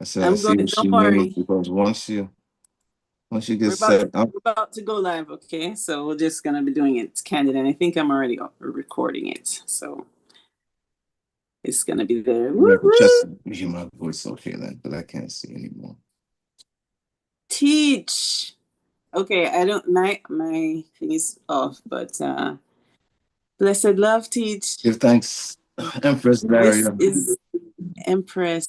I said I I'm see going, what she don't means worry. because once you get We're about set up, we're about to go live, okay? So we're just gonna be doing it candid, and I think I'm already recording it, so it's gonna be there. Woo remember, woo! just you hear my voice okay then, but I can't see anymore. Teach. Okay, I don't my thing is off, but blessed love, teach. Give thanks, Empress This Daria. is Empress.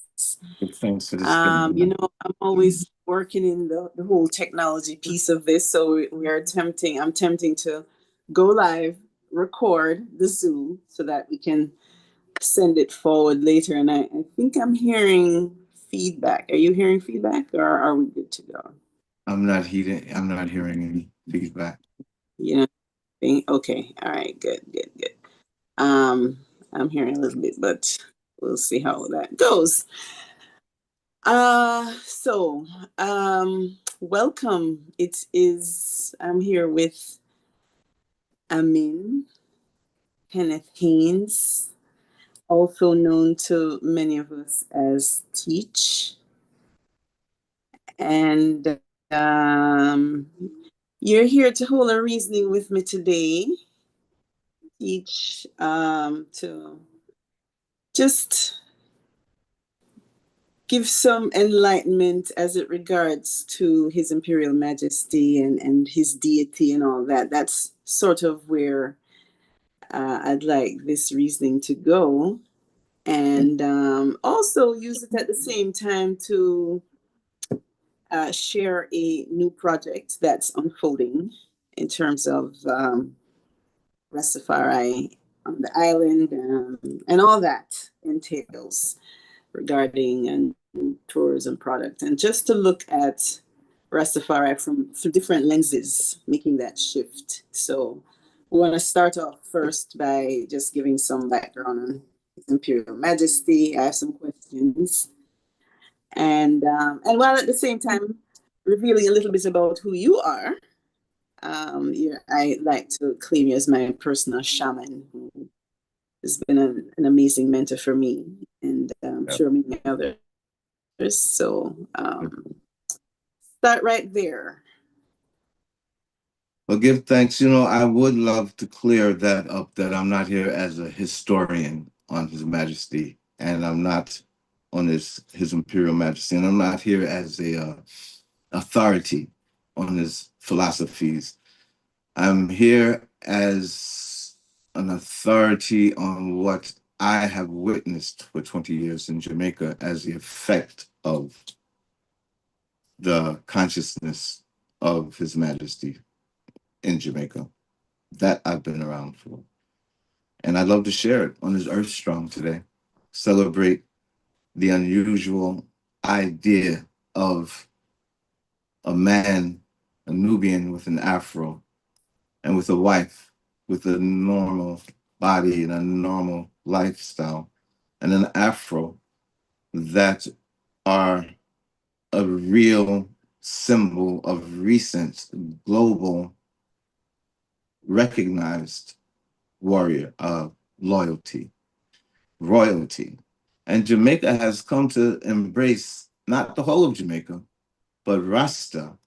Give thanks for this given moment. I'm always working in the whole technology piece of this. So I'm attempting to go live, record the Zoom so that we can send it forward later. And I think I'm hearing feedback. Are you hearing feedback or are we good to go? I'm not hearing any feedback. You know, okay. All right, good, good, good. Um, I'm hearing a little bit, but we'll see how that goes. So welcome. I'm here with Amin Kenneth Haynes, also known to many of us as Teach. And you're here to hold a reasoning with me today. Teach to just give some enlightenment as it regards to His Imperial Majesty and his deity and all that. That's sort of where I'd like this reasoning to go. And also use it at the same time to share a new project that's unfolding in terms of Rastafari on the island and all that entails regarding and tourism product, and just to look at Rastafari from through different lenses, making that shift. So we want to start off first by just giving some background on His Imperial Majesty. I have some questions, and while at the same time revealing a little bit about who you are. I like to claim you as my personal shaman who has been an amazing mentor for me, and I'm Yeah. sure many others. So start right there. Well, give thanks. I would love to clear that up that I'm not here as a historian on His Majesty, and I'm not on His Imperial Majesty, and I'm not here as a authority on his philosophies. I'm here as an authority on what I have witnessed for 20 years in Jamaica as the effect of the consciousness of His Majesty in Jamaica that I've been around for. And I'd love to share it on this Earth Strong today. Celebrate the unusual idea of a man, a Nubian with an afro, and with a wife with a normal body and a normal lifestyle, and an afro that are a real symbol of recent global recognized warrior of loyalty, royalty. And Jamaica has come to embrace not the whole of Jamaica, but Rasta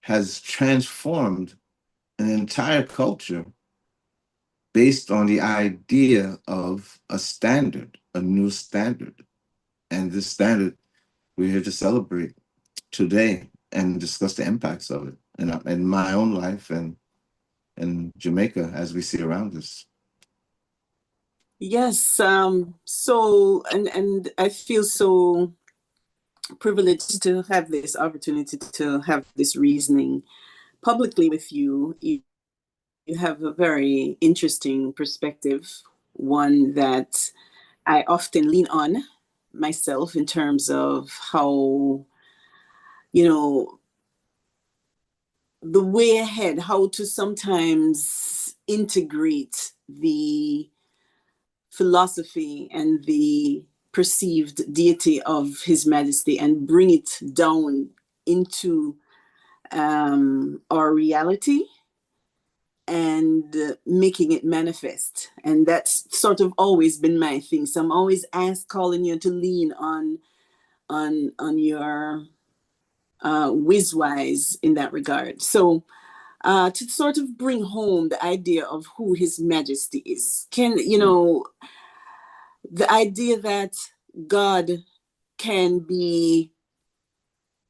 has transformed an entire culture based on the idea of a standard, a new standard. And this standard we're here to celebrate today and discuss the impacts of it in my own life and in Jamaica as we see around us. Yes. And I feel so privileged to have this opportunity to have this reasoning publicly with you. You have a very interesting perspective, one that I often lean on myself in terms of how, you know, the way ahead, how to sometimes integrate the philosophy and the perceived deity of His Majesty and bring it down into our reality and making it manifest. And that's sort of always been my thing. So I'm always calling you to lean on on your whiz-wise in that regard. So to sort of bring home the idea of who His Majesty is, can you know the idea that God can be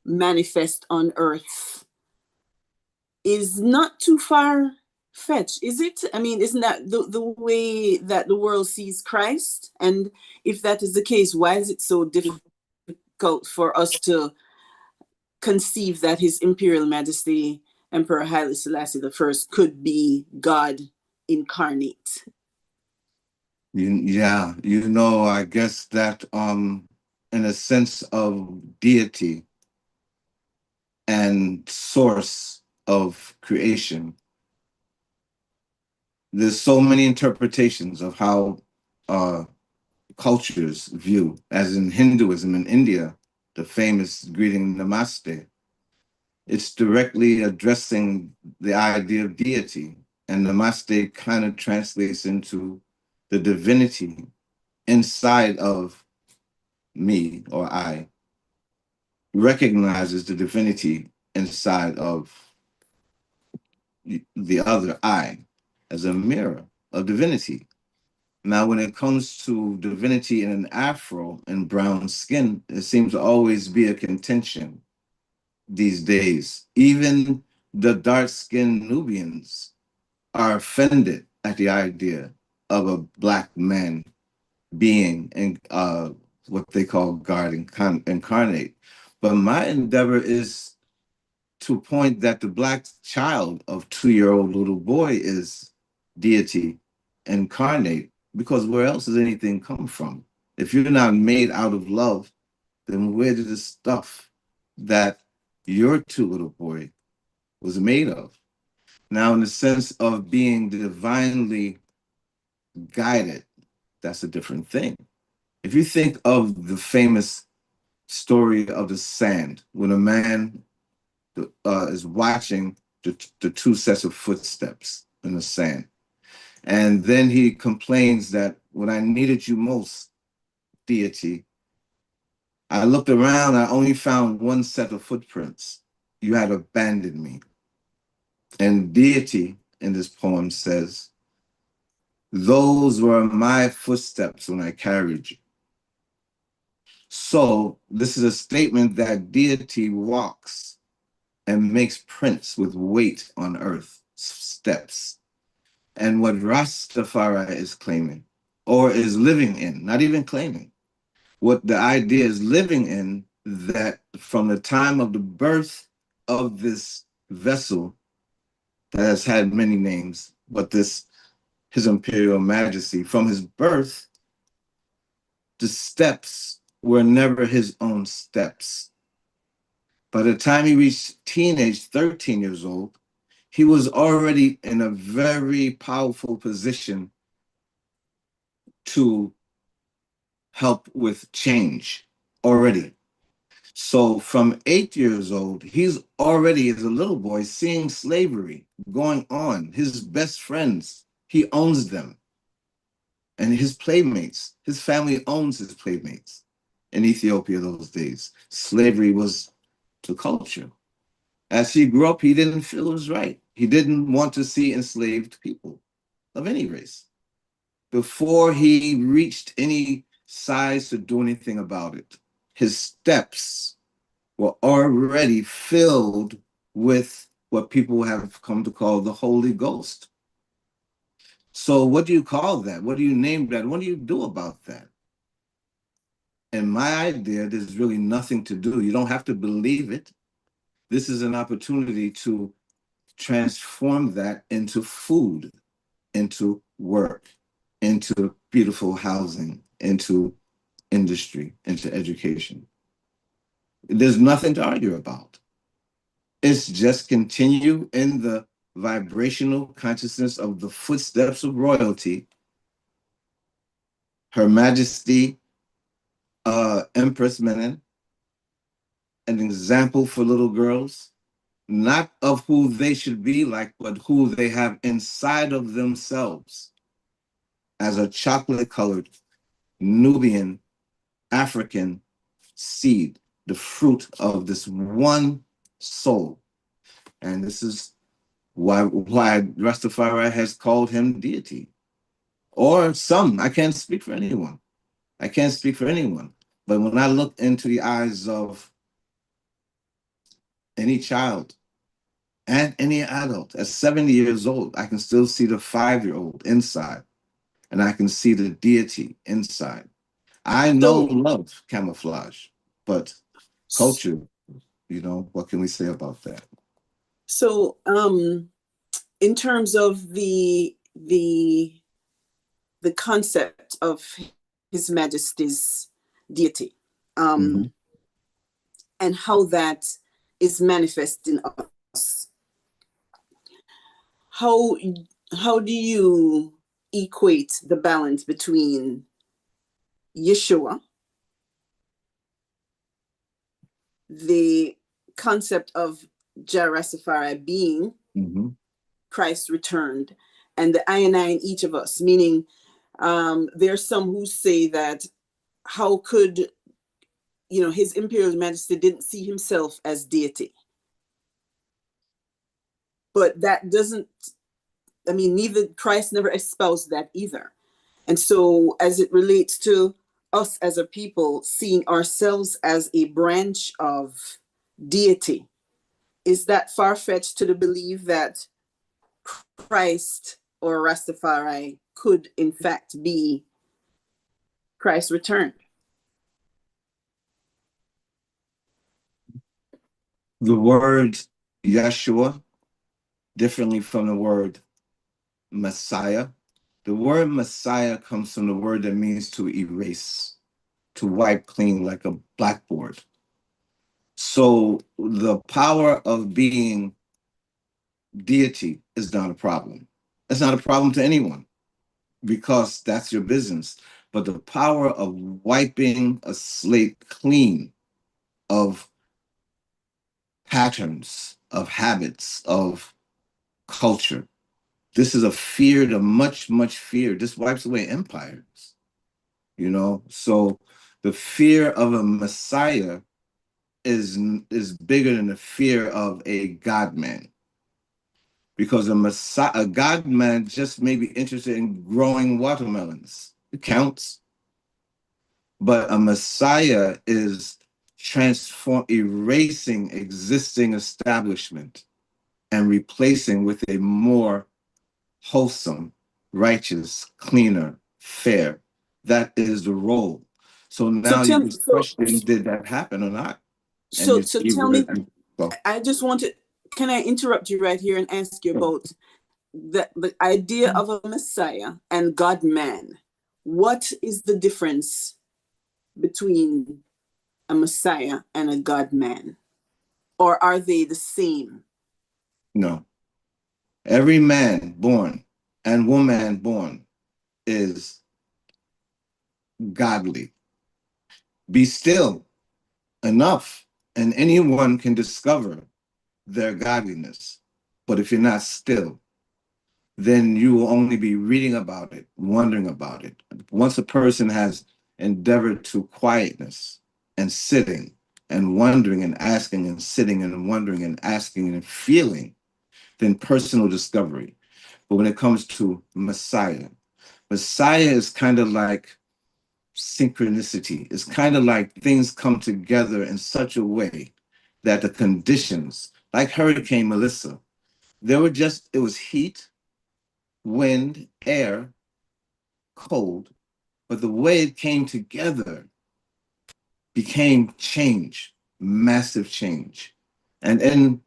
manifest on earth is not too far fetched, is it? I mean, isn't that the way that the world sees Christ? And if that is the case, why is it so difficult for us to conceive that His Imperial Majesty Emperor Haile Selassie I could be God incarnate? Yeah, I guess that in a sense of deity and source of creation, there's so many interpretations of how uh, cultures view, as in Hinduism in India, the famous greeting Namaste. It's directly addressing the idea of deity, and Namaste kind of translates into the divinity inside of me or I, recognizes the divinity inside of the other I as a mirror of divinity. Now, when it comes to divinity in an afro and brown skin, it seems to always be a contention these days. Even the dark-skinned Nubians are offended at the idea of a black man being in what they call God incarnate. But my endeavor is to point that the black child of 2-year-old little boy is deity incarnate, because where else does anything come from? If you're not made out of love, then where did the stuff that your 2 little boy was made of? Now, in the sense of being divinely guided, that's a different thing. If you think of the famous story of the sand, when a man is watching the 2 sets of footsteps in the sand, and then he complains that when I needed you most, deity, I looked around, I only found 1 set of footprints. You had abandoned me. And deity in this poem says, those were my footsteps when I carried you. So this is a statement that deity walks and makes prints with weight on earth, steps. And what Rastafari is claiming, or is living in, not even claiming, what the idea is living in, that from the time of the birth of this vessel that has had many names, but this His Imperial Majesty, from his birth, the steps were never his own steps. By the time he reached teenage, 13 years old, he was already in a very powerful position to help with change already. So from 8 years old, he's already, as a little boy, seeing slavery going on. His best friends, he owns them. And his playmates, his family owns his playmates in Ethiopia those days. Slavery was the culture. As he grew up, he didn't feel it was right. He didn't want to see enslaved people of any race. Before he reached any size to do anything about it, his steps were already filled with what people have come to call the Holy Ghost. So what do you call that? What do you name that? What do you do about that? And my idea, there's really nothing to do. You don't have to believe it. This is an opportunity to transform that into food, into work, into beautiful housing, into industry, into education. There's nothing to argue about. It's just continue in the vibrational consciousness of the footsteps of royalty. Her Majesty Empress Menen, an example for little girls, not of who they should be like, but who they have inside of themselves as a chocolate-colored Nubian, African seed, the fruit of this one soul. And this is why Rastafari has called him deity. Or some, I can't speak for anyone. I can't speak for anyone. But when I look into the eyes of any child and any adult at 70 years old, I can still see the 5-year-old inside, and I can see the deity inside. I know So, love camouflage, but culture, what can we say about that? so in terms of the concept of His Majesty's deity, Mhm. and how that is manifest in us, how how do you equate the balance between Yeshua, the concept of Jah Rastafari being Mhm. Christ returned, and the I and I in each of us? Meaning, there's some who say that how could His Imperial Majesty didn't see himself as deity, but that doesn't. I mean, neither Christ never espoused that either. And so, as it relates to us as a people, seeing ourselves as a branch of deity, is that far fetched to the belief that Christ or Rastafari could, in fact, be Christ's return? The word Yeshua, differently from the word Messiah, the word Messiah comes from the word that means to erase, to wipe clean like a blackboard. So the power of being deity is not a problem. It's not a problem to anyone because that's your business. But the power of wiping a slate clean of patterns, of habits, of culture. This is a fear, a much, much fear. This wipes away empires, So the fear of a Messiah is bigger than the fear of a God man. Because a God man just may be interested in growing watermelons. It counts. But a Messiah is erasing existing establishment and replacing with a more wholesome, righteous, cleaner, fair. That is the role. So So now tell you me, just question, did that happen or not? And you so see tell where me. you go. I just want to. Can I interrupt you right here and ask you about the idea of a Messiah and God man? What is the difference between a Messiah and a God man? Or are they the same? No. Every man born and woman born is godly. Be still enough, and anyone can discover their godliness. But if you're not still, then you will only be reading about it, wondering about it. Once a person has endeavored to quietness and sitting and wondering and asking and sitting and wondering and asking and feeling, then personal discovery. But when it comes to Messiah, Messiah is kind of like synchronicity. It's kind of like things come together in such a way that the conditions, like Hurricane Melissa, it was heat, wind, air, cold, but the way it came together became change, massive change. And in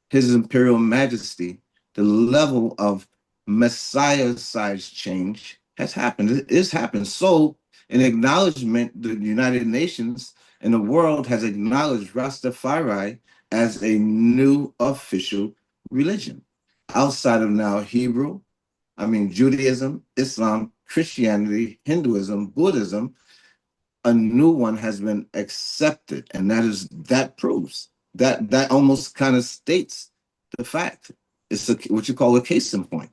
His Imperial Majesty, the level of Messiah sized change has happened. It is happened. So, in acknowledgement, the United Nations and the world has acknowledged Rastafari as a new official religion outside of now Judaism, Islam, Christianity, Hinduism, Buddhism. A new one has been accepted, and that proves that almost kind of states the fact. It's what you call a case in point.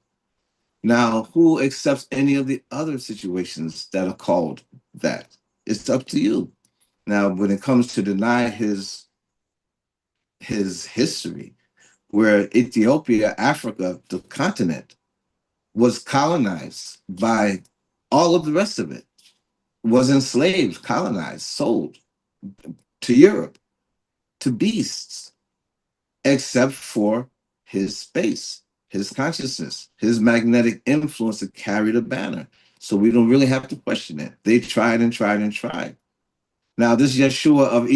Now, who accepts any of the other situations that are called that? It's up to you. Now, when it comes to deny his history, where Ethiopia, Africa, the continent, was colonized by all of the rest of it, was enslaved, colonized, sold to Europe, to beasts, except for his space, his consciousness, his magnetic influence to carry the banner. So we don't really have to question it. They tried and tried and tried. Now, this Yeshua of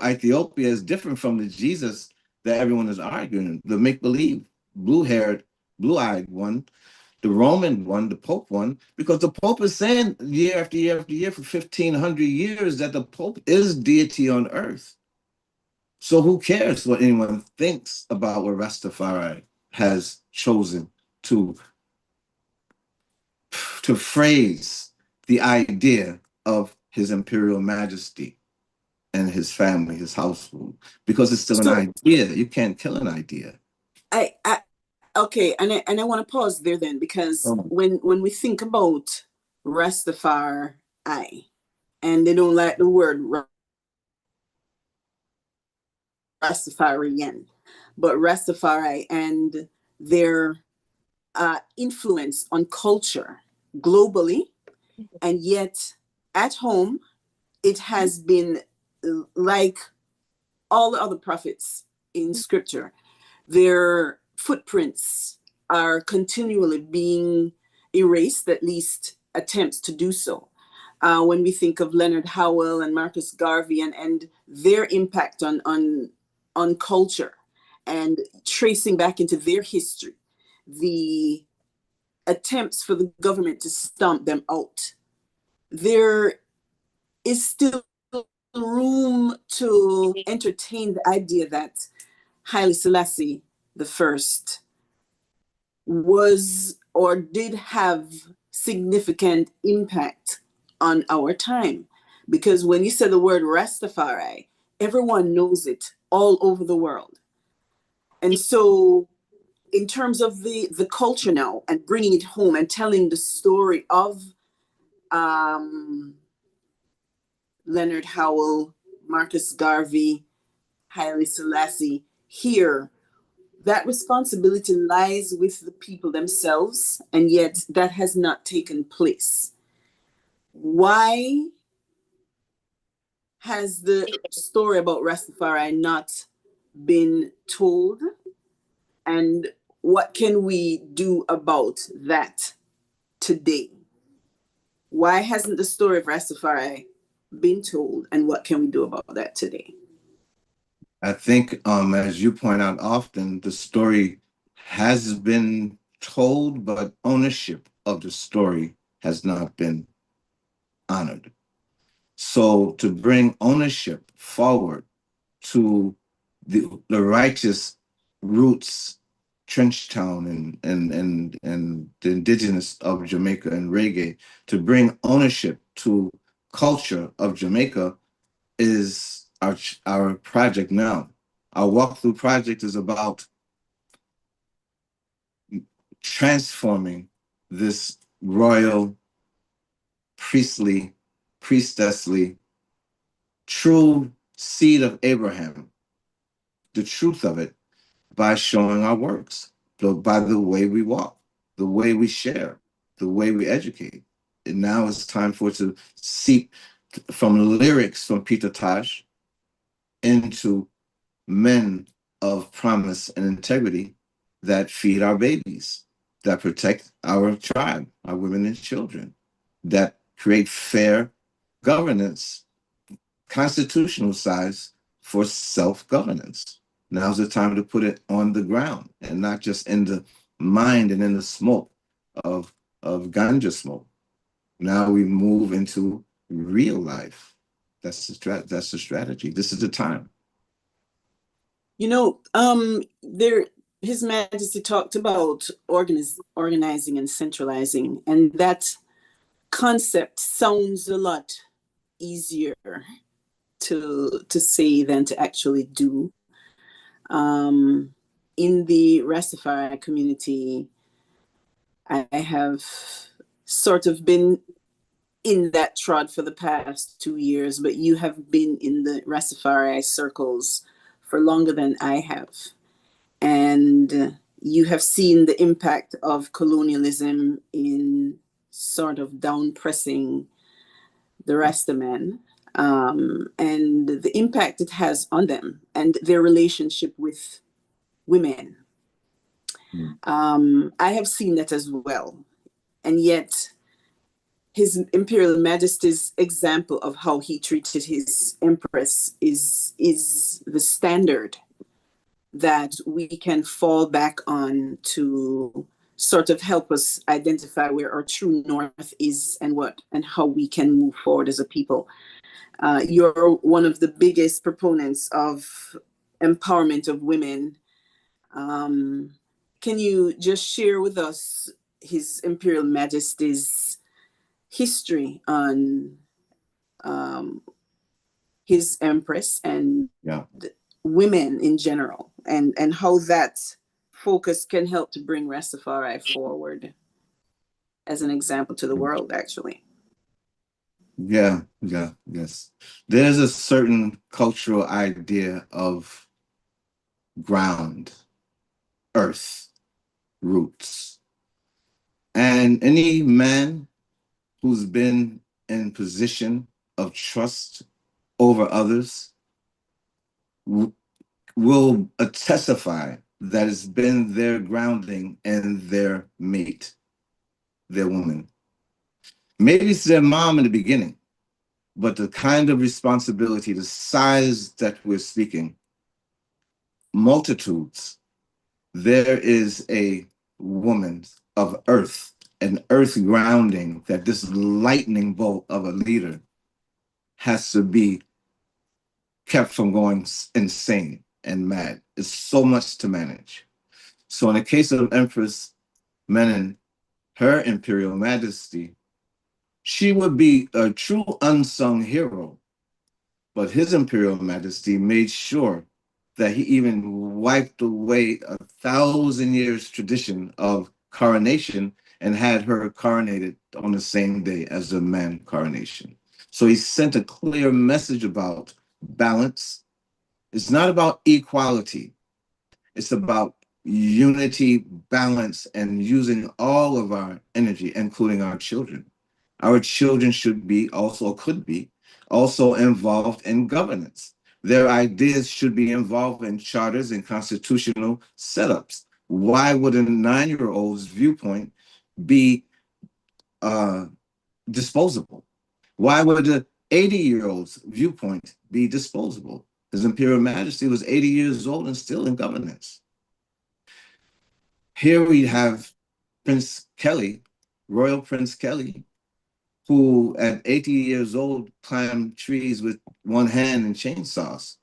Ethiopia is different from the Jesus that everyone is arguing. The make-believe, blue-haired, blue-eyed one, the Roman one, the Pope one, because the Pope is saying year after year after year for 1,500 years that the Pope is deity on earth. So who cares what anyone thinks about what Rastafari has chosen to phrase the idea of His Imperial Majesty and his family, his household, because it's still an idea. You can't kill an idea. I okay, and I want to pause there then, because when we think about Rastafari, and they don't like the word Rastafarian, but Rastafari and their influence on culture globally, and yet at home it has been like all the other prophets in scripture. Their footprints are continually being erased, at least attempts to do so. When we think of Leonard Howell and Marcus Garvey and their impact on culture and tracing back into their history, the attempts for the government to stomp them out, there is still room to entertain the idea that Haile Selassie the first was or did have significant impact on our time. Because when you say the word Rastafari, everyone knows it all over the world. And so in terms of the culture now and bringing it home and telling the story of Leonard Howell, Marcus Garvey, Haile Selassie here, that responsibility lies with the people themselves, and yet that has not taken place. Why has the story about Rastafari not been told? And what can we do about that today? Why hasn't the story of Rastafari been told, and what can we do about that today? I think, as you point out often, the story has been told, but ownership of the story has not been honored. So to bring ownership forward to the righteous roots, Trenchtown and the indigenous of Jamaica and reggae, to bring ownership to culture of Jamaica is our project now. Our walkthrough project is about transforming this royal, priestly, priestessly, true seed of Abraham, the truth of it, by showing our works, by the way we walk, the way we share, the way we educate. And now it's time for it to seep from lyrics from Peter Tosh into men of promise and integrity that feed our babies, that protect our tribe, our women and children, that create fair governance, constitutional size for self-governance. Now's the time to put it on the ground and not just in the mind and in the smoke of ganja smoke. Now we move into real life. That's the strategy. This is the time. You know, there His Majesty talked about organizing and centralizing, and that concept sounds a lot easier to say than to actually do. In the Rastafari community, I have sort of been in that trod for the past 2 years, but you have been in the Rastafari circles for longer than I have. And you have seen the impact of colonialism in sort of down pressing the Rastaman, and the impact it has on them and their relationship with women. I have seen that as well. And yet, His Imperial Majesty's example of how he treated his Empress is the standard that we can fall back on to sort of help us identify where our true north is and what and how we can move forward as a people. You're one of the biggest proponents of empowerment of women. Can you just share with us His Imperial Majesty's history on his Empress and women in general, and how that focus can help to bring Rastafari forward as an example to the world, actually? Yes. There's a certain cultural idea of ground, earth, roots. And any man who's been in position of trust over others will testify that it's been their grounding and their mate, their woman. Maybe it's their mom in the beginning, but the kind of responsibility, the size that we're speaking, multitudes, there is a woman of earth, an earth grounding that this lightning bolt of a leader has to be kept from going insane and mad. It's so much to manage. So in the case of Empress Menen, her Imperial Majesty, she would be a true unsung hero, but His Imperial Majesty made sure that he even wiped away 1,000 years tradition of coronation and had her coronated on the same day as the man coronation. So he sent a clear message about balance. It's not about equality. It's about unity, balance, and using all of our energy, including our children. Our children should be also, could be, also involved in governance. Their ideas should be involved in charters and constitutional setups. Why would a 9-year-old's viewpoint be disposable? Why would an 80-year-old's viewpoint be disposable? His Imperial Majesty was 80 years old and still in governance. Here we have Prince Kelly, Royal Prince Kelly, who at 80 years old climbed trees with one hand and chainsaws.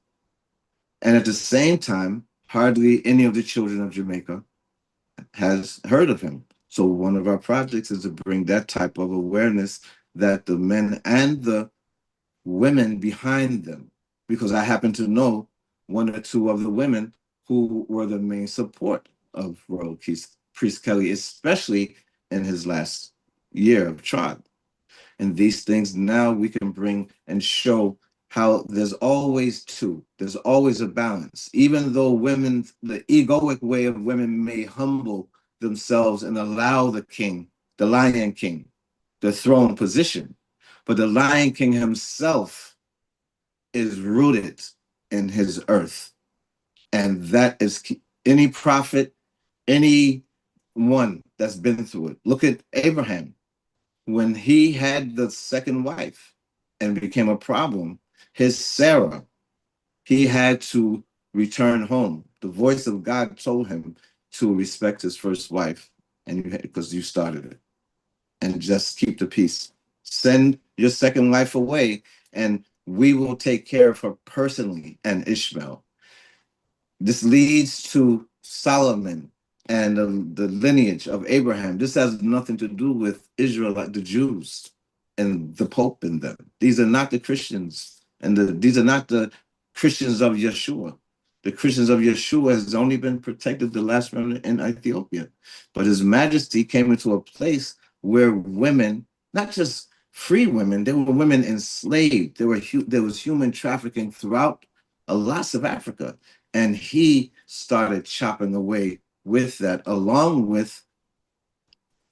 And at the same time, hardly any of the children of Jamaica has heard of him. So one of our projects is to bring that type of awareness that the men and the women behind them, because I happen to know one or two of the women who were the main support of Royal Priest Kelly, especially in his last year of trot. And these things now we can bring and show how there's always there's always a balance. Even though women, the egoic way of women may humble themselves and allow the king, the Lion King, the throne position, but the Lion King himself is rooted in his earth. And that is any prophet, any one that's been through it. Look at Abraham. When he had the second wife and became a problem, his Sarah, he had to return home. The voice of God told him to respect his first wife, and because you started it, and just keep the peace. Send your second wife away, and we will take care of her personally and Ishmael. This leads to Solomon and the lineage of Abraham. This has nothing to do with Israel, like the Jews and the Pope in them. These are not the Christians, and these are not the Christians of Yeshua. The Christians of Yeshua has only been protected the last remnant in Ethiopia. But His Majesty came into a place where women, not just free women. There were women enslaved. There was human trafficking throughout lots of Africa, and he started chopping away with that, along with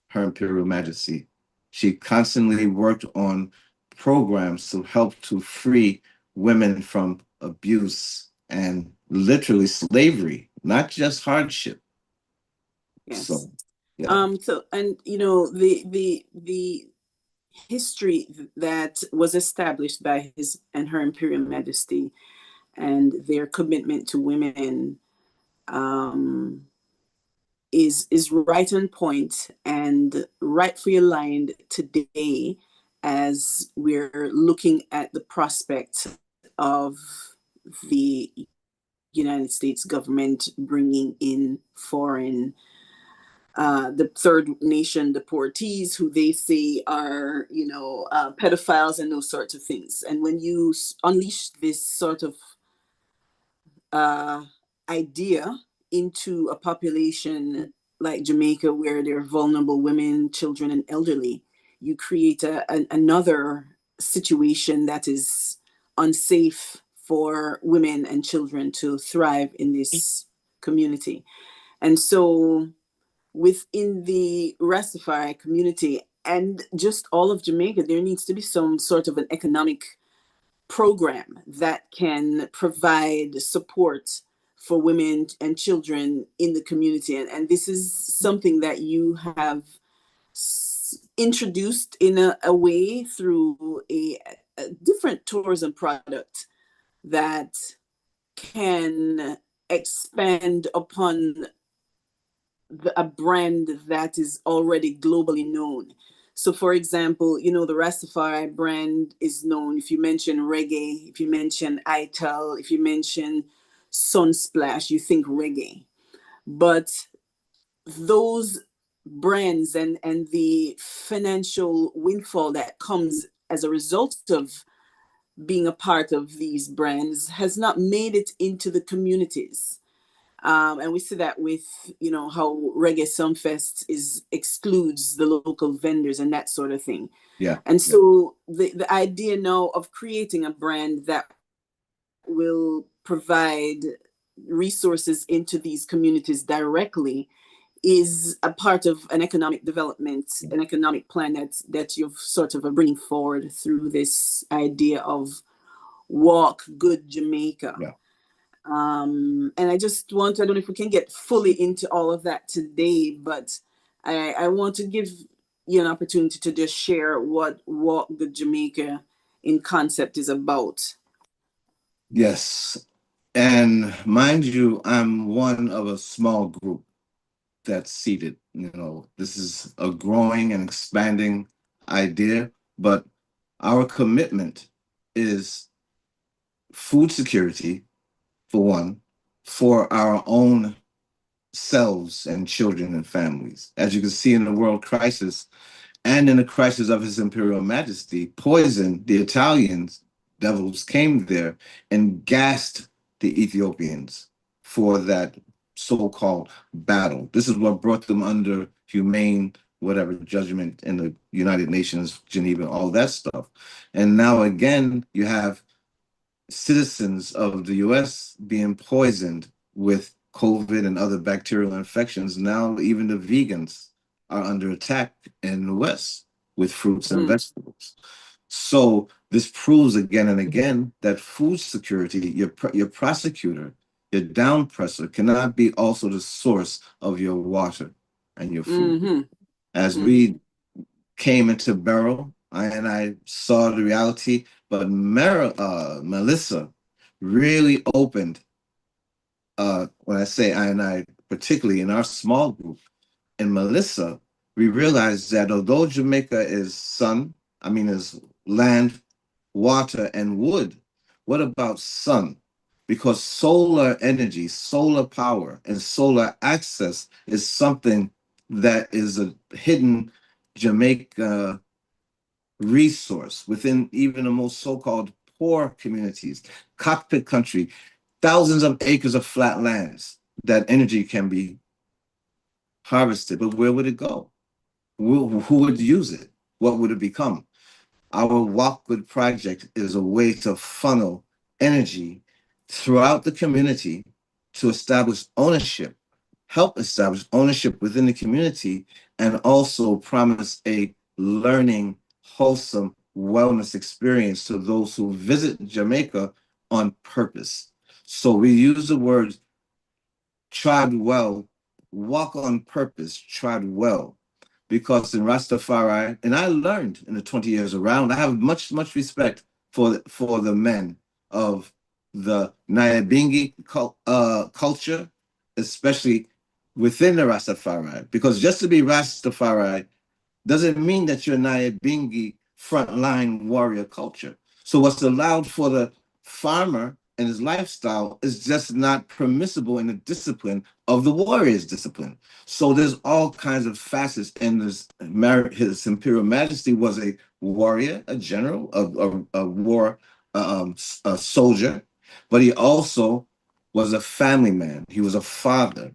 Her Imperial Majesty. She constantly worked on programs to help to free women from abuse and literally slavery, not just hardship. Yes. So, yeah, So, and the history that was established by His and Her Imperial Majesty and their commitment to women, um, is right on point and rightfully aligned today as we're looking at the prospect of the United States government bringing in foreign, the third nation deportees who they say are, pedophiles and those sorts of things. And when you unleash this sort of uh, idea into a population like Jamaica, where there are vulnerable women, children, and elderly, you create another situation that is unsafe for women and children to thrive in this community. And so, within the Rastafari community and just all of Jamaica, there needs to be some sort of an economic program that can provide support for women and children in the community. And this is something that you have introduced in a way through a different tourism product that can expand upon a brand that is already globally known. So, for example, the Rastafari brand is known. If you mention reggae, if you mention Ital, if you mention Sunsplash, you think reggae. But those brands and the financial windfall that comes as a result of being a part of these brands has not made it into the communities. And we see that with, how Reggae Sunfest excludes the local vendors and that sort of thing. yeah, And yeah, so the idea now of creating a brand that will provide resources into these communities directly is a part of an economic development, yeah, an economic plan that you've sort of bringing forward through this idea of Walk Good Jamaica. yeah. And I don't know if we can get fully into all of that today, but I want to give you an opportunity to just share what Walk Good Jamaica in concept is about. Yes. And mind you, I'm one of a small group that's seated. This is a growing and expanding idea, but our commitment is food security, for one, for our own selves and children and families. As you can see in the world crisis, and in the crisis of His Imperial Majesty, poisoned the Italians, devils came there and gassed the Ethiopians for that so-called battle. This is what brought them under humane, whatever, judgment in the United Nations, Geneva, all that stuff. And now again, you have citizens of the US being poisoned with COVID and other bacterial infections. Now, even the vegans are under attack in the West with fruits and Mm, vegetables. So this proves again and again that food security, your prosecutor, your downpresser cannot be also the source of your water and your food. mm-hmm, As mm, we came into Beryl, and I saw the reality. But Melissa really opened, when I say I, particularly in our small group, in Melissa, we realized that although Jamaica is is land, water, and wood, what about sun? Because solar energy, solar power, and solar access is something that is a hidden Jamaica resource within even the most so-called poor communities, cockpit country, thousands of acres of flat lands that energy can be harvested. But where would it go? Who would use it? What would it become? Our Walk Good project is a way to funnel energy throughout the community to establish ownership, help establish ownership within the community, and also promise a learning, wholesome wellness experience to those who visit Jamaica on purpose. So we use the word trod well, walk on purpose, trod well. Because in Rastafari, and I learned in the 20 years around, I have much, much respect for the men of the Nyabingi culture, especially within the Rastafari. Because just to be Rastafari doesn't mean that you're Nyabingi frontline warrior culture. So what's allowed for the farmer and his lifestyle is just not permissible in the discipline of the warrior's discipline. So there's all kinds of facets, and his Imperial Majesty was a warrior, a general, a war a soldier, but he also was a family man. He was a father,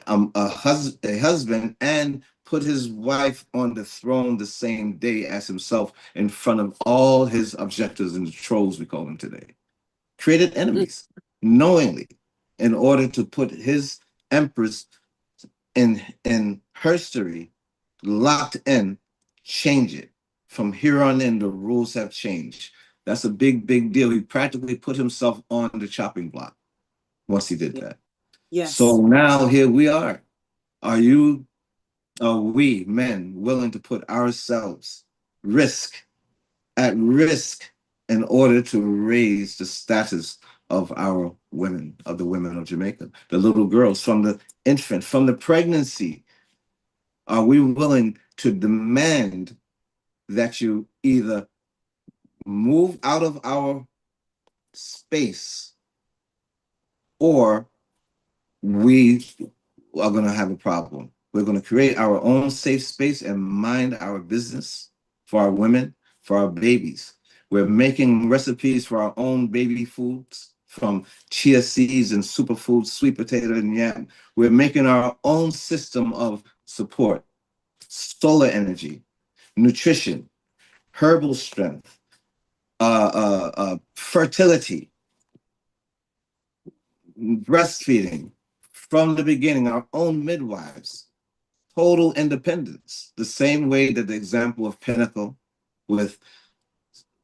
a husband, and put his wife on the throne the same day as himself in front of all his objectors and the trolls, we call them today. Created enemies knowingly in order to put his empress in history locked in, change it. From here on in, the rules have changed. That's a big, big deal. He practically put himself on the chopping block once he did that. Yes. So now here we are. Are you, are we men willing to put ourselves at risk in order to raise the status of our women, of the women of Jamaica, the little girls from the infant, from the pregnancy? Are we willing to demand that you either move out of our space or we are going to have a problem? We're going to create our own safe space and mind our business for our women, for our babies. We're making recipes for our own baby foods from chia seeds and superfoods, sweet potato and yam. We're making our own system of support, solar energy, nutrition, herbal strength, fertility, breastfeeding from the beginning, our own midwives, total independence, the same way that the example of Pinnacle with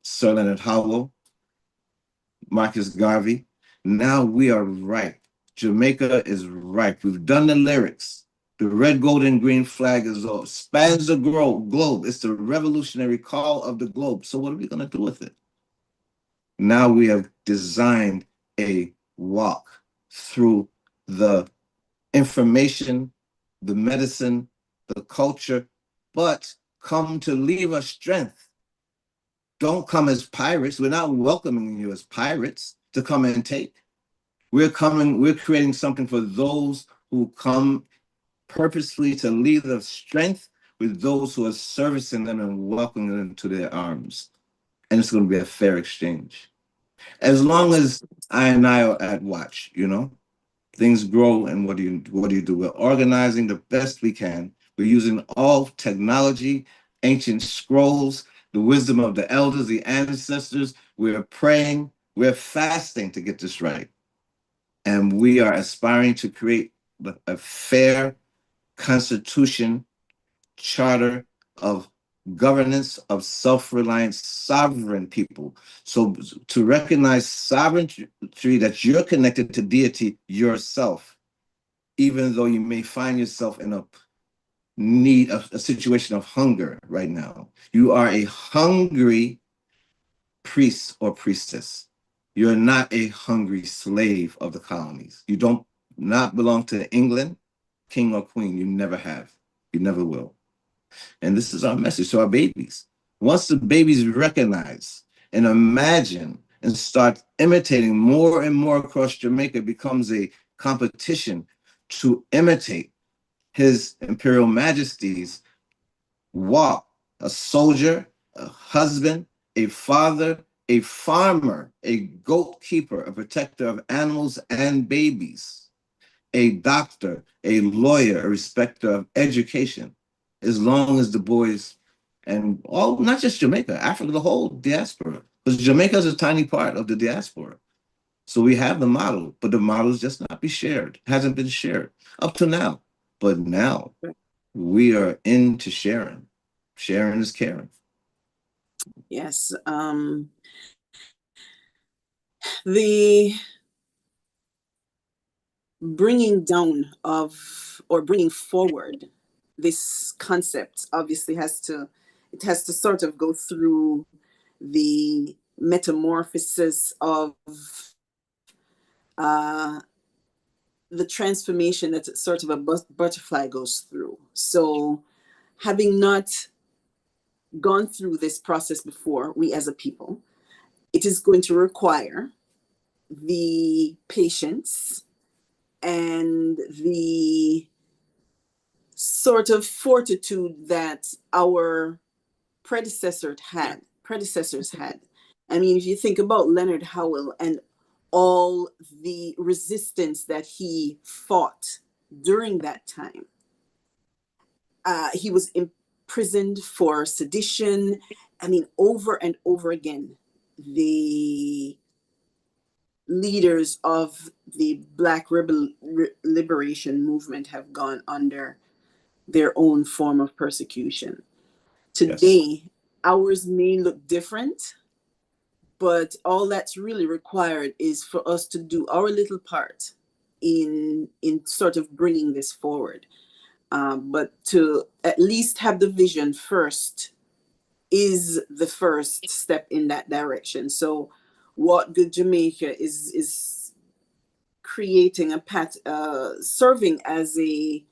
Sir Leonard Howell, Marcus Garvey. Now we are ripe. Jamaica is ripe. We've done the lyrics. The red, gold, and green flag is all spans the globe. It's the revolutionary call of the globe. So what are we going to do with it? Now we have designed a walk through the information, the medicine, the culture, but come to leave us strength. Don't come as pirates. We're not welcoming you as pirates to come and take. We're creating something for those who come purposely to leave the strength with those who are servicing them and welcoming them to their arms. And it's going to be a fair exchange. As long as I and I are at watch, things grow. And what do you do? We're organizing the best we can. We're using all technology, ancient scrolls, the wisdom of the elders, the ancestors. We're praying, we're fasting to get this right. And we are aspiring to create a fair constitution, charter of governance of self-reliant sovereign people. So to recognize sovereignty, that you're connected to deity yourself, even though you may find yourself in a need of a situation of hunger right now. You are a hungry priest or priestess. You're not a hungry slave of the colonies. You don't not belong to England, king or queen. You never have. You never will. And this is our message to our babies. Once the babies recognize and imagine and start imitating more and more across Jamaica, it becomes a competition to imitate His Imperial Majesty's walk. A soldier, a husband, a father, a farmer, a goat keeper, a protector of animals and babies, a doctor, a lawyer, a respecter of education, as long as the boys and all, not just Jamaica, Africa, the whole diaspora. Because Jamaica is a tiny part of the diaspora. So we have the model, but the model is just not be shared. Hasn't been shared up to now. But now we are into sharing. Sharing is caring. Yes. The bringing down of, or bringing forward this concept obviously has to sort of go through the metamorphosis of uh, the transformation that sort of a butterfly goes through. So having not gone through this process before, we as a people, it is going to require the patience and the sort of fortitude that our predecessors had. I mean, if you think about Leonard Howell and all the resistance that he fought during that time, he was imprisoned for sedition. I mean, over and over again, the leaders of the Black liberation movement have gone under their own form of persecution. Yes. Today, ours may look different, but all that's really required is for us to do our little part in sort of bringing this forward. But to at least have the vision first is the first step in that direction. So, what Good Jamaica is creating a serving as a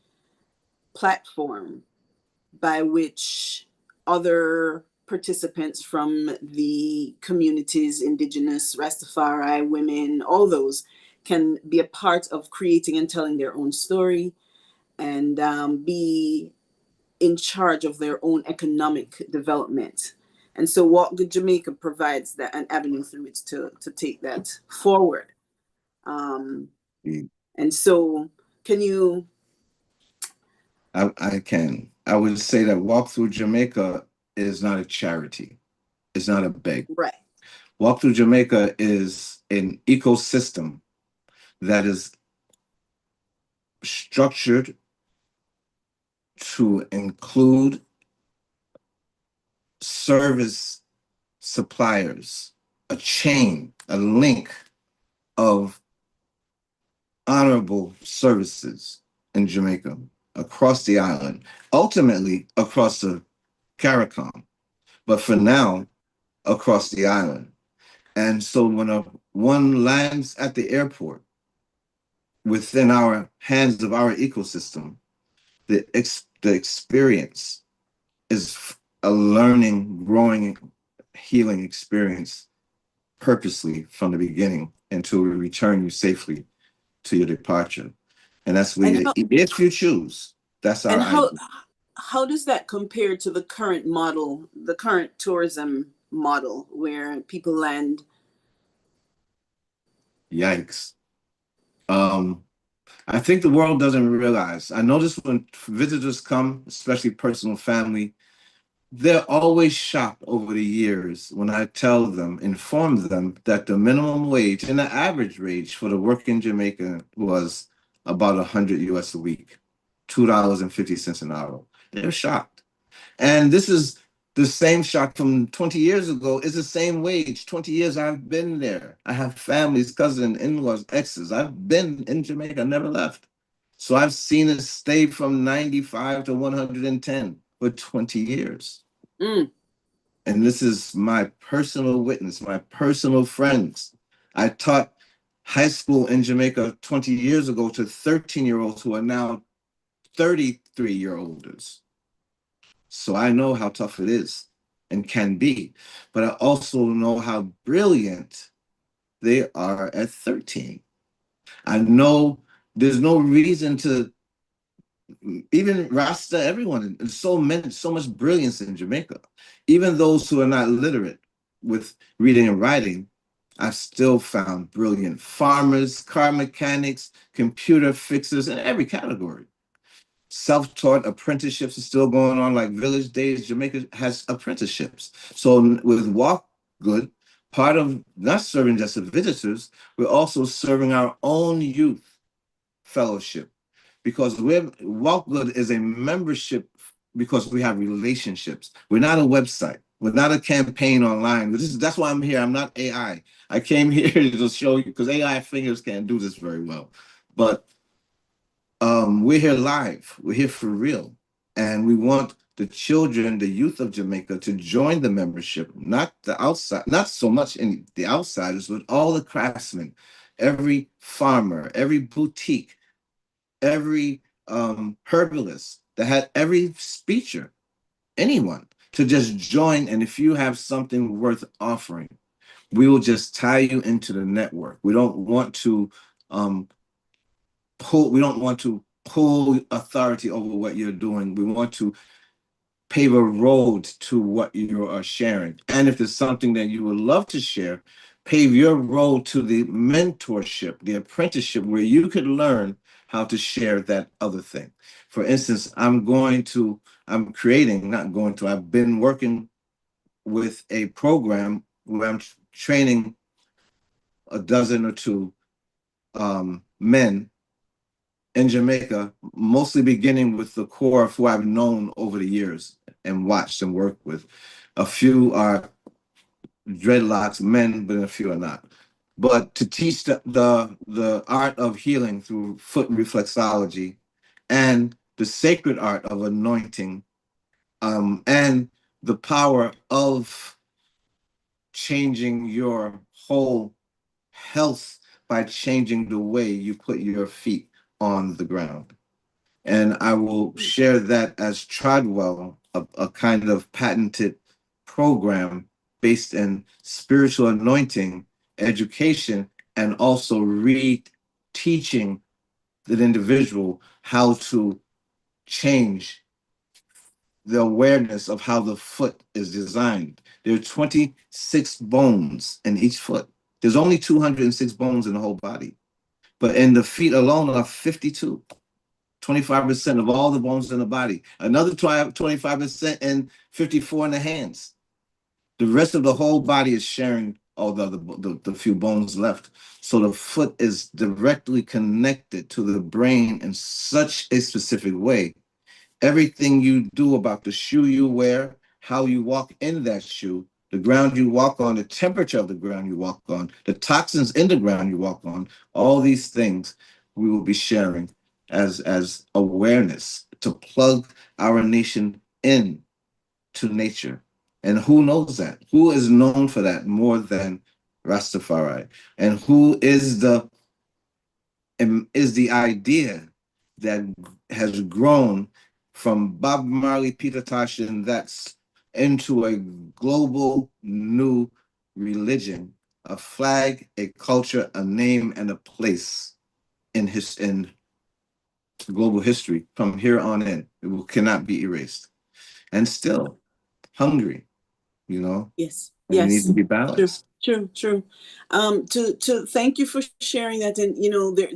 platform by which other participants from the communities, indigenous, Rastafari, women, all those, can be a part of creating and telling their own story, and be in charge of their own economic development. And so Walk Good Jamaica provides that an avenue through which to take that forward. Um, Mm. and so can you? I can. I would say that Walk Through Jamaica is not a charity. It's not a beg. Right. Walk Through Jamaica is an ecosystem that is structured to include service suppliers, a chain, a link of honorable services in Jamaica across the island, ultimately across the CARICOM, but for now, across the island. And so when one lands at the airport within our hands of our ecosystem, the experience is a learning, growing, healing experience purposely from the beginning until we return you safely to your departure. And that's where And you, if you choose, that's our and idea. how does that compare to the current model, the current tourism model, where people land? Yikes. Um, I think the world doesn't realize. I notice when visitors come, especially personal family, they're always shocked over the years when I tell them, inform them that the minimum wage and the average wage for the working Jamaican was about 100 US a week, $2.50 an hour. They're shocked. And this is the same shock from 20 years ago. It's the same wage. 20 years I've been there. I have families, cousins, in-laws, exes. I've been in Jamaica, never left. So I've seen it stay from 95 to 110 for 20 years. Mm. And this is my personal witness, my personal friends. I taught high school in Jamaica 20 years ago to 13-year-olds who are now 33-year-olds. So I know how tough it is and can be, but I also know how brilliant they are at 13. I know there's no reason to, even Rasta, everyone, there's so much brilliance in Jamaica. Even those who are not literate with reading and writing, I've still found brilliant farmers, car mechanics, computer fixers in every category. self-taught apprenticeships are still going on, like Village Days. Jamaica has apprenticeships. So with Walk Good, part of not serving just the visitors, we're also serving our own youth fellowship, because Walk Good is a membership because we have relationships. We're not a website. We're not a campaign online. That's why I'm here. I'm not AI. I came here to show you, because AI fingers can't do this very well. But we're here live. We're here for real. And we want the children, the youth of Jamaica, to join the membership, not the outside, not so much in the outsiders, but all the craftsmen, every farmer, every boutique, every herbalist that had every speaker, anyone to just join. And if you have something worth offering, we will just tie you into the network. We don't want to pull authority over what you're doing. We want to pave a road to what you are sharing. And if there's something that you would love to share, pave your road to the mentorship, the apprenticeship, where you could learn how to share that other thing. For instance, I've been working with a program where I'm training a dozen or two men in Jamaica, mostly beginning with the core of who I've known over the years and watched and worked with. A few are dreadlocks men, but a few are not. But to teach the art of healing through foot reflexology and the sacred art of anointing, and the power of changing your whole health by changing the way you put your feet on the ground. And I will share that as Trodwell, a kind of patented program based in spiritual anointing, education, and also re-teaching the individual how to change the awareness of how the foot is designed. There are 26 bones in each foot. There's only 206 bones in the whole body, but in the feet alone are 52. 25% of all the bones in the body. Another 25% and 54 in the hands. The rest of the whole body is sharing all the few bones left. So the foot is directly connected to the brain in such a specific way. Everything you do about the shoe you wear, how you walk in that shoe, the ground you walk on, the temperature of the ground you walk on, the toxins in the ground you walk on, all these things we will be sharing as awareness to plug our nation in to nature. And who knows that? Who is known for that more than Rastafari? And who is the idea that has grown from Bob Marley, Peter Tosh, and that's into a global new religion, a flag, a culture, a name, and a place in global history from here on in. Cannot be erased. And still hungry, Yes. and we need to be True. balanced. True. To thank you for sharing that, and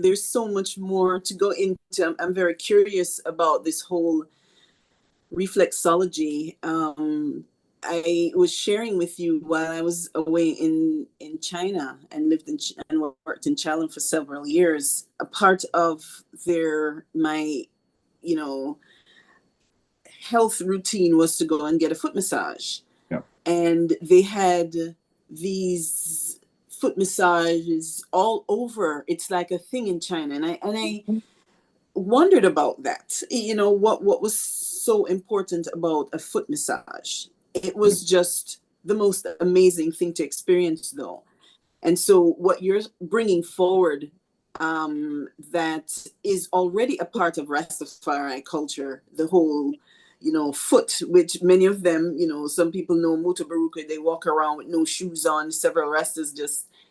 there's so much more to go into. I'm very curious about this whole reflexology. I was sharing with you while I was away in China and lived and worked in China for several years. A part of my health routine was to go and get a foot massage. Yeah. And they had these foot massages all over. It's like a thing in China. And I wondered about that. What was so important about a foot massage? It was just the most amazing thing to experience, though. And so what you're bringing forward, that is already a part of Rastafari culture, the whole, foot, which many of them, some people know Mutabaruka, they walk around with no shoes on. Several Rastas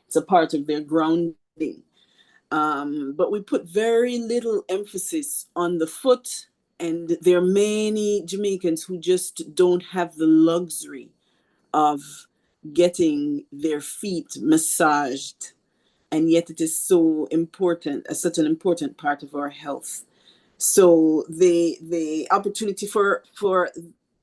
it's a part of their grounding. But we put very little emphasis on the foot, and there are many Jamaicans who just don't have the luxury of getting their feet massaged, and yet it is so important, such an important part of our health. So the opportunity for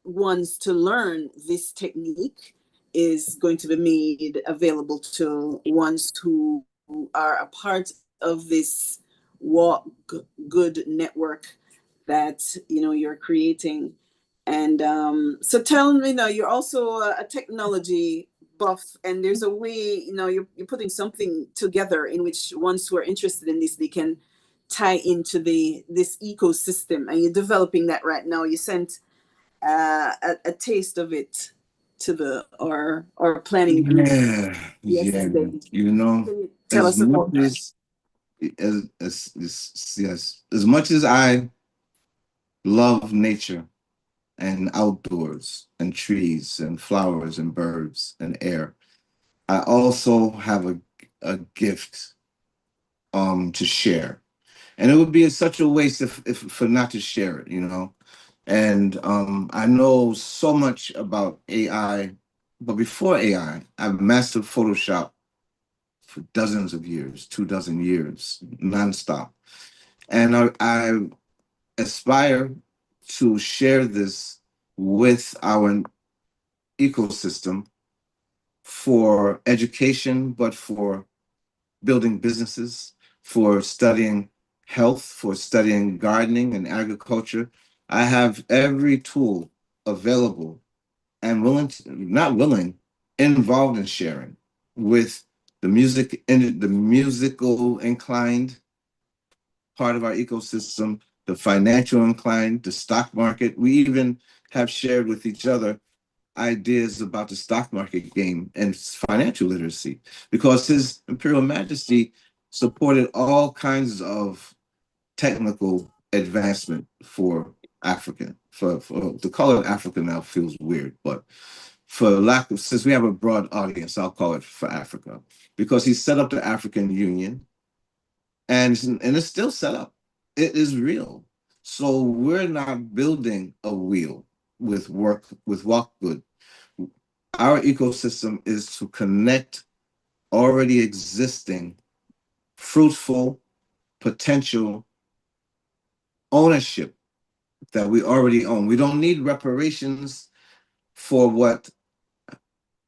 ones to learn this technique is going to be made available to ones who are a part of this walk good network that you're creating. And so tell me now, you're also a technology buff, and there's a way, you're putting something together in which ones who are interested in this, they can tie into this ecosystem, and you're developing that right now. You sent a taste of it to the or planning group Yeah, yeah. yesterday. You know, Can you tell as us much about that? yes, as much as I love nature and outdoors and trees and flowers and birds and air, I also have a gift to share. And it would be such a waste if for not to share it, you know. And I know so much about AI, but before AI, I've mastered Photoshop for dozens of years, 2 dozen years, nonstop. And I aspire to share this with our ecosystem for education, but for building businesses, for studying health, for studying gardening and agriculture. I have every tool available and willing to, not willing, involved in sharing with the musical inclined part of our ecosystem, the financial inclined, the stock market. We even have shared with each other ideas about the stock market game and financial literacy, because His Imperial Majesty supported all kinds of technical advancement for African. For to call it Africa now feels weird, but for lack of, since we have a broad audience, I'll call it for Africa, because he set up the African Union, and it's still set up. It is real. So we're not building a wheel with walk good. Our ecosystem is to connect already existing fruitful potential ownership that we already own. We don't need reparations for what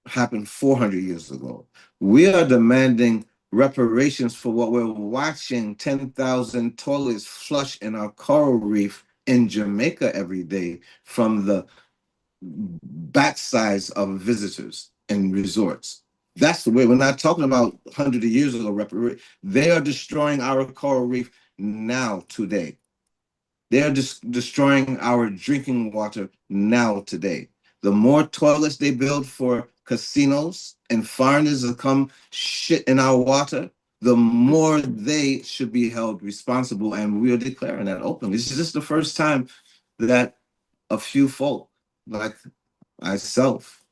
happened 400 years ago. We are demanding reparations for what we're watching 10,000 toilets flush in our coral reef in Jamaica every day from the backsides of visitors and resorts. That's the way. We're not talking about hundreds of years ago reparation. They are destroying our coral reef now, today. They are just destroying our drinking water now, today. The more toilets they build for casinos and foreigners to come shit in our water, the more they should be held responsible. And we are declaring that openly. This is just the first time that a few folk like myself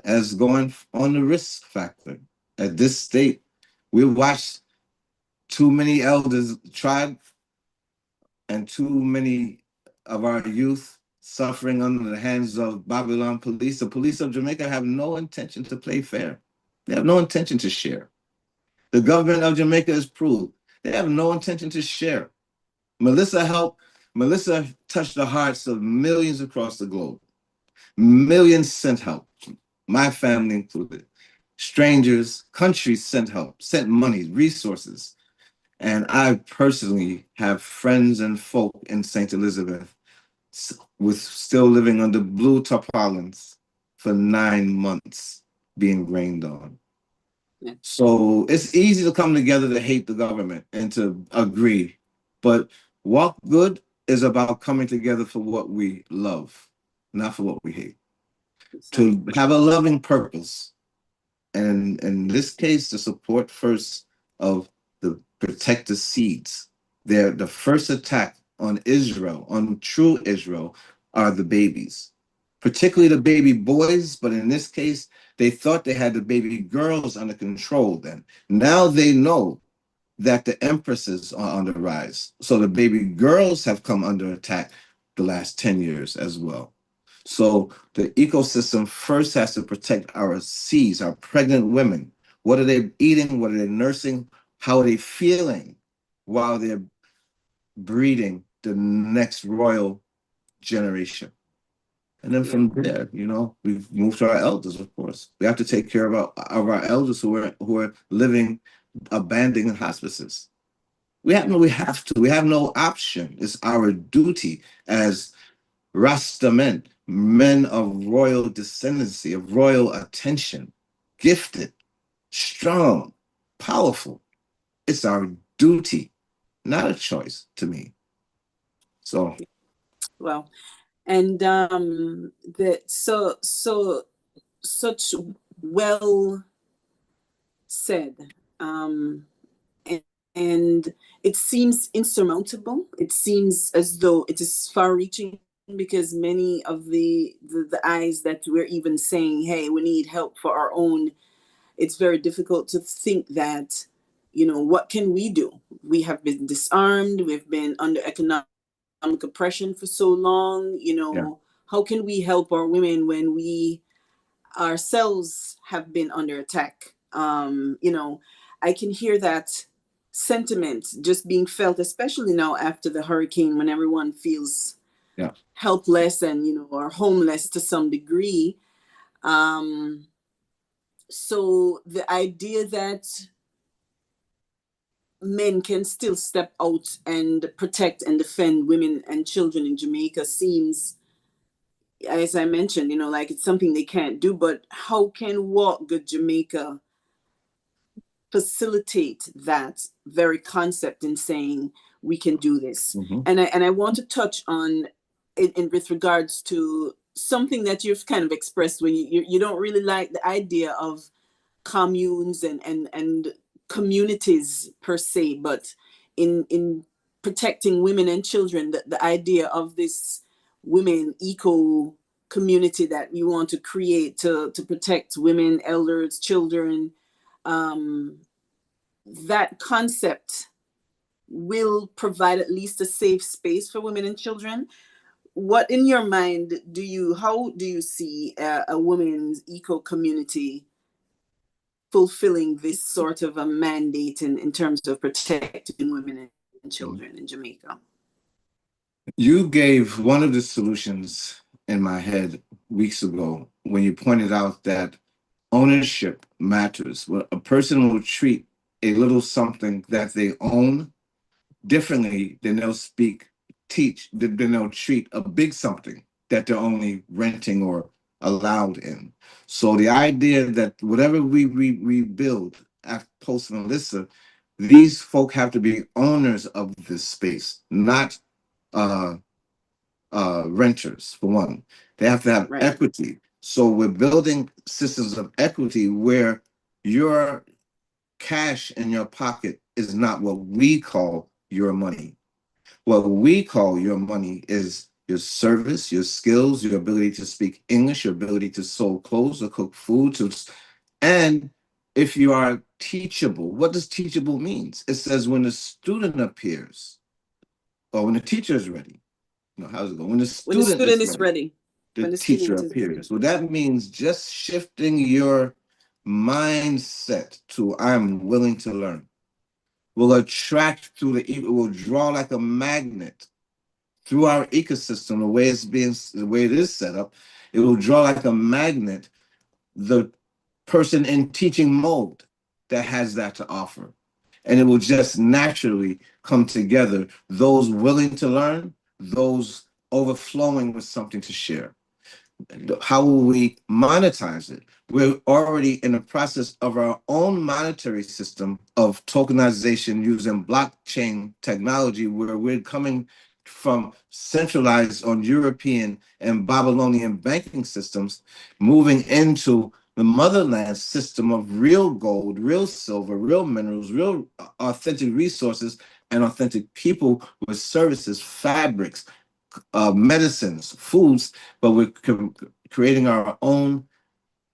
as going on the risk factor. At this state, we watched too many elders tried and too many of our youth suffering under the hands of Babylon police. The police of Jamaica have no intention to play fair. They have no intention to share. The government of Jamaica is proved. They have no intention to share. Melissa touched the hearts of millions across the globe. Millions sent help, my family included. Strangers, countries sent help, sent money, resources. And I personally have friends and folk in St. Elizabeth with still living under blue tarpaulins for 9 months being rained on. Yeah. So it's easy to come together to hate the government and to agree. But walk good is about coming together for what we love, not for what we hate. To have a loving purpose. And in this case, the support first of the protected seeds. They're the first attack on Israel, on true Israel, are the babies, particularly the baby boys. But in this case, they thought they had the baby girls under control then. Now they know that the empresses are on the rise. So the baby girls have come under attack the last 10 years as well. So the ecosystem first has to protect our seeds, our pregnant women. What are they eating? What are they nursing? How are they feeling while they're breeding the next royal generation. And then Yeah. from there, we've moved to our elders, of course. We have to take care of our elders who are living abandoned hospices. We have no option. It's our duty as Rasta men of royal descendancy, of royal attention, gifted, strong, powerful. It's our duty, not a choice to me. So Well, and that such well said. And, and it seems insurmountable. It seems as though it is far reaching because many of the eyes that we're even saying, hey, we need help for our own, it's very difficult to think that, what can we do? We have been disarmed, we've been under economic oppression for so long, yeah, how can we help our women when we ourselves have been under attack? I can hear that sentiment just being felt, especially now after the hurricane, when everyone feels yeah. helpless and are homeless to some degree. Um, so the idea that men can still step out and protect and defend women and children in Jamaica seems, as I mentioned, like it's something they can't do. But how can Walk Good Jamaica facilitate that very concept in saying we can do this? Mm-hmm. And I want to touch on with regards to something that you've kind of expressed when you don't really like the idea of communes and communities per se, but in protecting women and children, the idea of this women eco community that you want to create to protect women, elders, children, um, that concept will provide at least a safe space for women and children. What in your mind how do you see a women's eco community fulfilling this sort of a mandate in terms of protecting women and children in Jamaica? You gave one of the solutions in my head weeks ago when you pointed out that ownership matters. Well, a person will treat a little something that they own differently than than they'll treat a big something that they're only renting or allowed in. So the idea that whatever we build after post Melissa, these folk have to be owners of this space, not uh renters, for one. They have to have Right. equity. So we're building systems of equity where your cash in your pocket is not what we call your money. What we call your money is your service, your skills, your ability to speak English, your ability to sew clothes or cook food, and if you are teachable. What does teachable means? It says when the student appears or when the teacher is ready. How's it going? When the When the student student is is ready, ready. the When the teacher student is appears. Well, that means just shifting your mindset to I'm willing to learn will attract it will draw like a magnet through our ecosystem, the way it is set up. It will draw like a magnet the person in teaching mode that has that to offer. And it will just naturally come together, those willing to learn, those overflowing with something to share. How will we monetize it? We're already in the process of our own monetary system of tokenization using blockchain technology, where we're coming from centralized on European and Babylonian banking systems, moving into the motherland system of real gold, real silver, real minerals, real authentic resources, and authentic people with services, fabrics, medicines, foods, but we're creating our own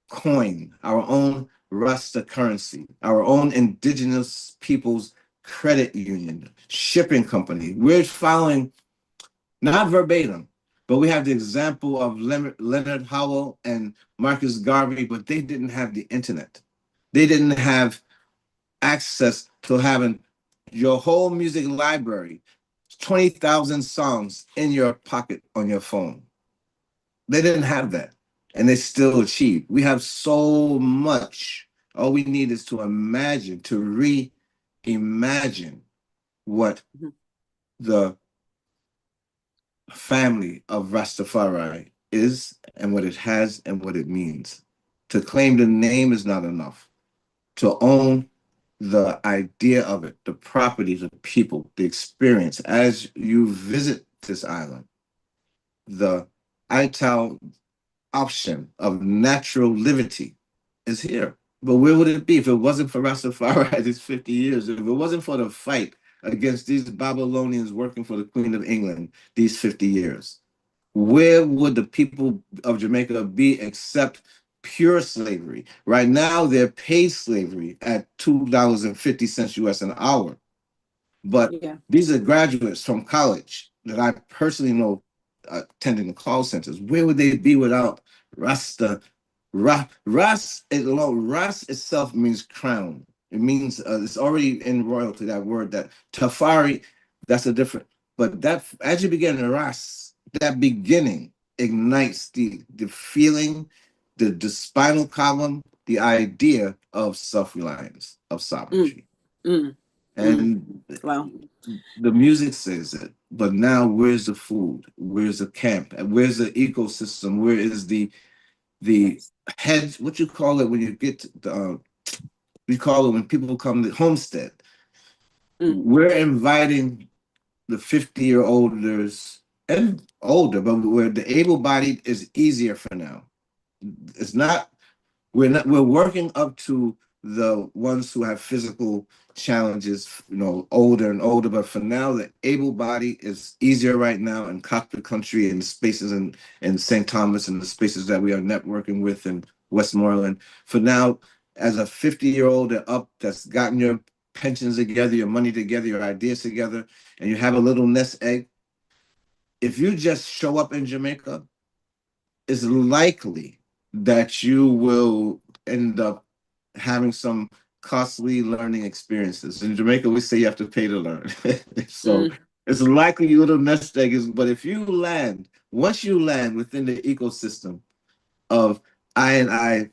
coin, our own Rasta currency, our own indigenous people's credit union, shipping company. We're following not verbatim, but we have the example of Leonard Howell and Marcus Garvey, but they didn't have the internet. They didn't have access to having your whole music library 20,000 songs in your pocket on your phone. They didn't have that, and they still achieved. We have so much. All we need is to imagine, to reimagine what Mhm. the family of Rastafari is and what it has and what it means. To claim the name is not enough. To own the idea of it, the properties, the people, the experience as you visit this island, the Aint option of natural liberty is here. But where would it be if it wasn't for Rastafari these 50 years? If it wasn't for the fight against these Babylonians working for the Queen of England these 50 years? Where would the people of Jamaica be except pure slavery? Right now, they're paid slavery at $2.50 US an hour. But Yeah. these are graduates from college that I personally know attending the call centers. Where would they be without Rasta? Ras itself means crown. It means it's already in royalty. That word, that Tafari, that's a different. But that as you begin to Ras, that beginning ignites the feeling, the spinal column, the idea of self-reliance, of Mm, sovereignty. mm, mm. And Wow. the music says it, but now where's the food? Where's the camp? And where's the ecosystem? Where is the Yes. head? What you call it when you get to the, we call it when people come to homestead. Mm, We're inviting the 50-year olders and older, but where the able-bodied is easier for now. It's not we're working up to the ones who have physical challenges, older and older. But for now, the able body is easier right now in cockpit country and spaces in St. Thomas and the spaces that we are networking with in Westmoreland. For now, as a 50-year-old and up that's gotten your pensions together, your money together, your ideas together, and you have a little nest egg, if you just show up in Jamaica, it's likely that you will end up having some costly learning experiences. In Jamaica, we say you have to pay to learn. So mm. it's likely your little nest egg is, but if you land, once you land within the ecosystem of I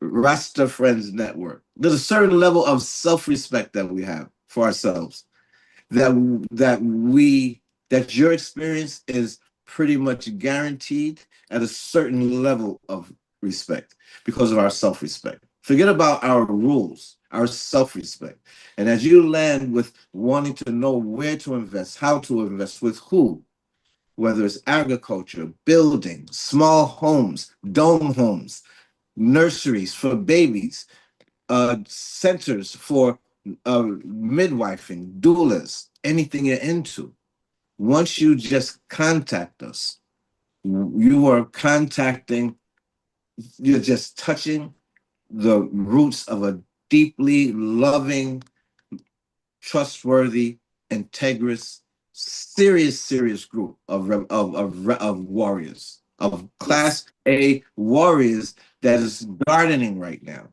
Rasta Friends Network, there's a certain level of self-respect that we have for ourselves that that your experience is pretty much guaranteed at a certain level of respect because of our self-respect. Forget about our rules, our self-respect. And as you land with wanting to know where to invest, how to invest, with who, whether it's agriculture, building, small homes, dome homes, nurseries for babies, centers for midwifing, doulas, anything you're into. Once you just contact us, you are contacting, you're just touching the roots of a deeply loving, trustworthy, integrous, serious group of warriors, of Yes. class A warriors that is gardening right now,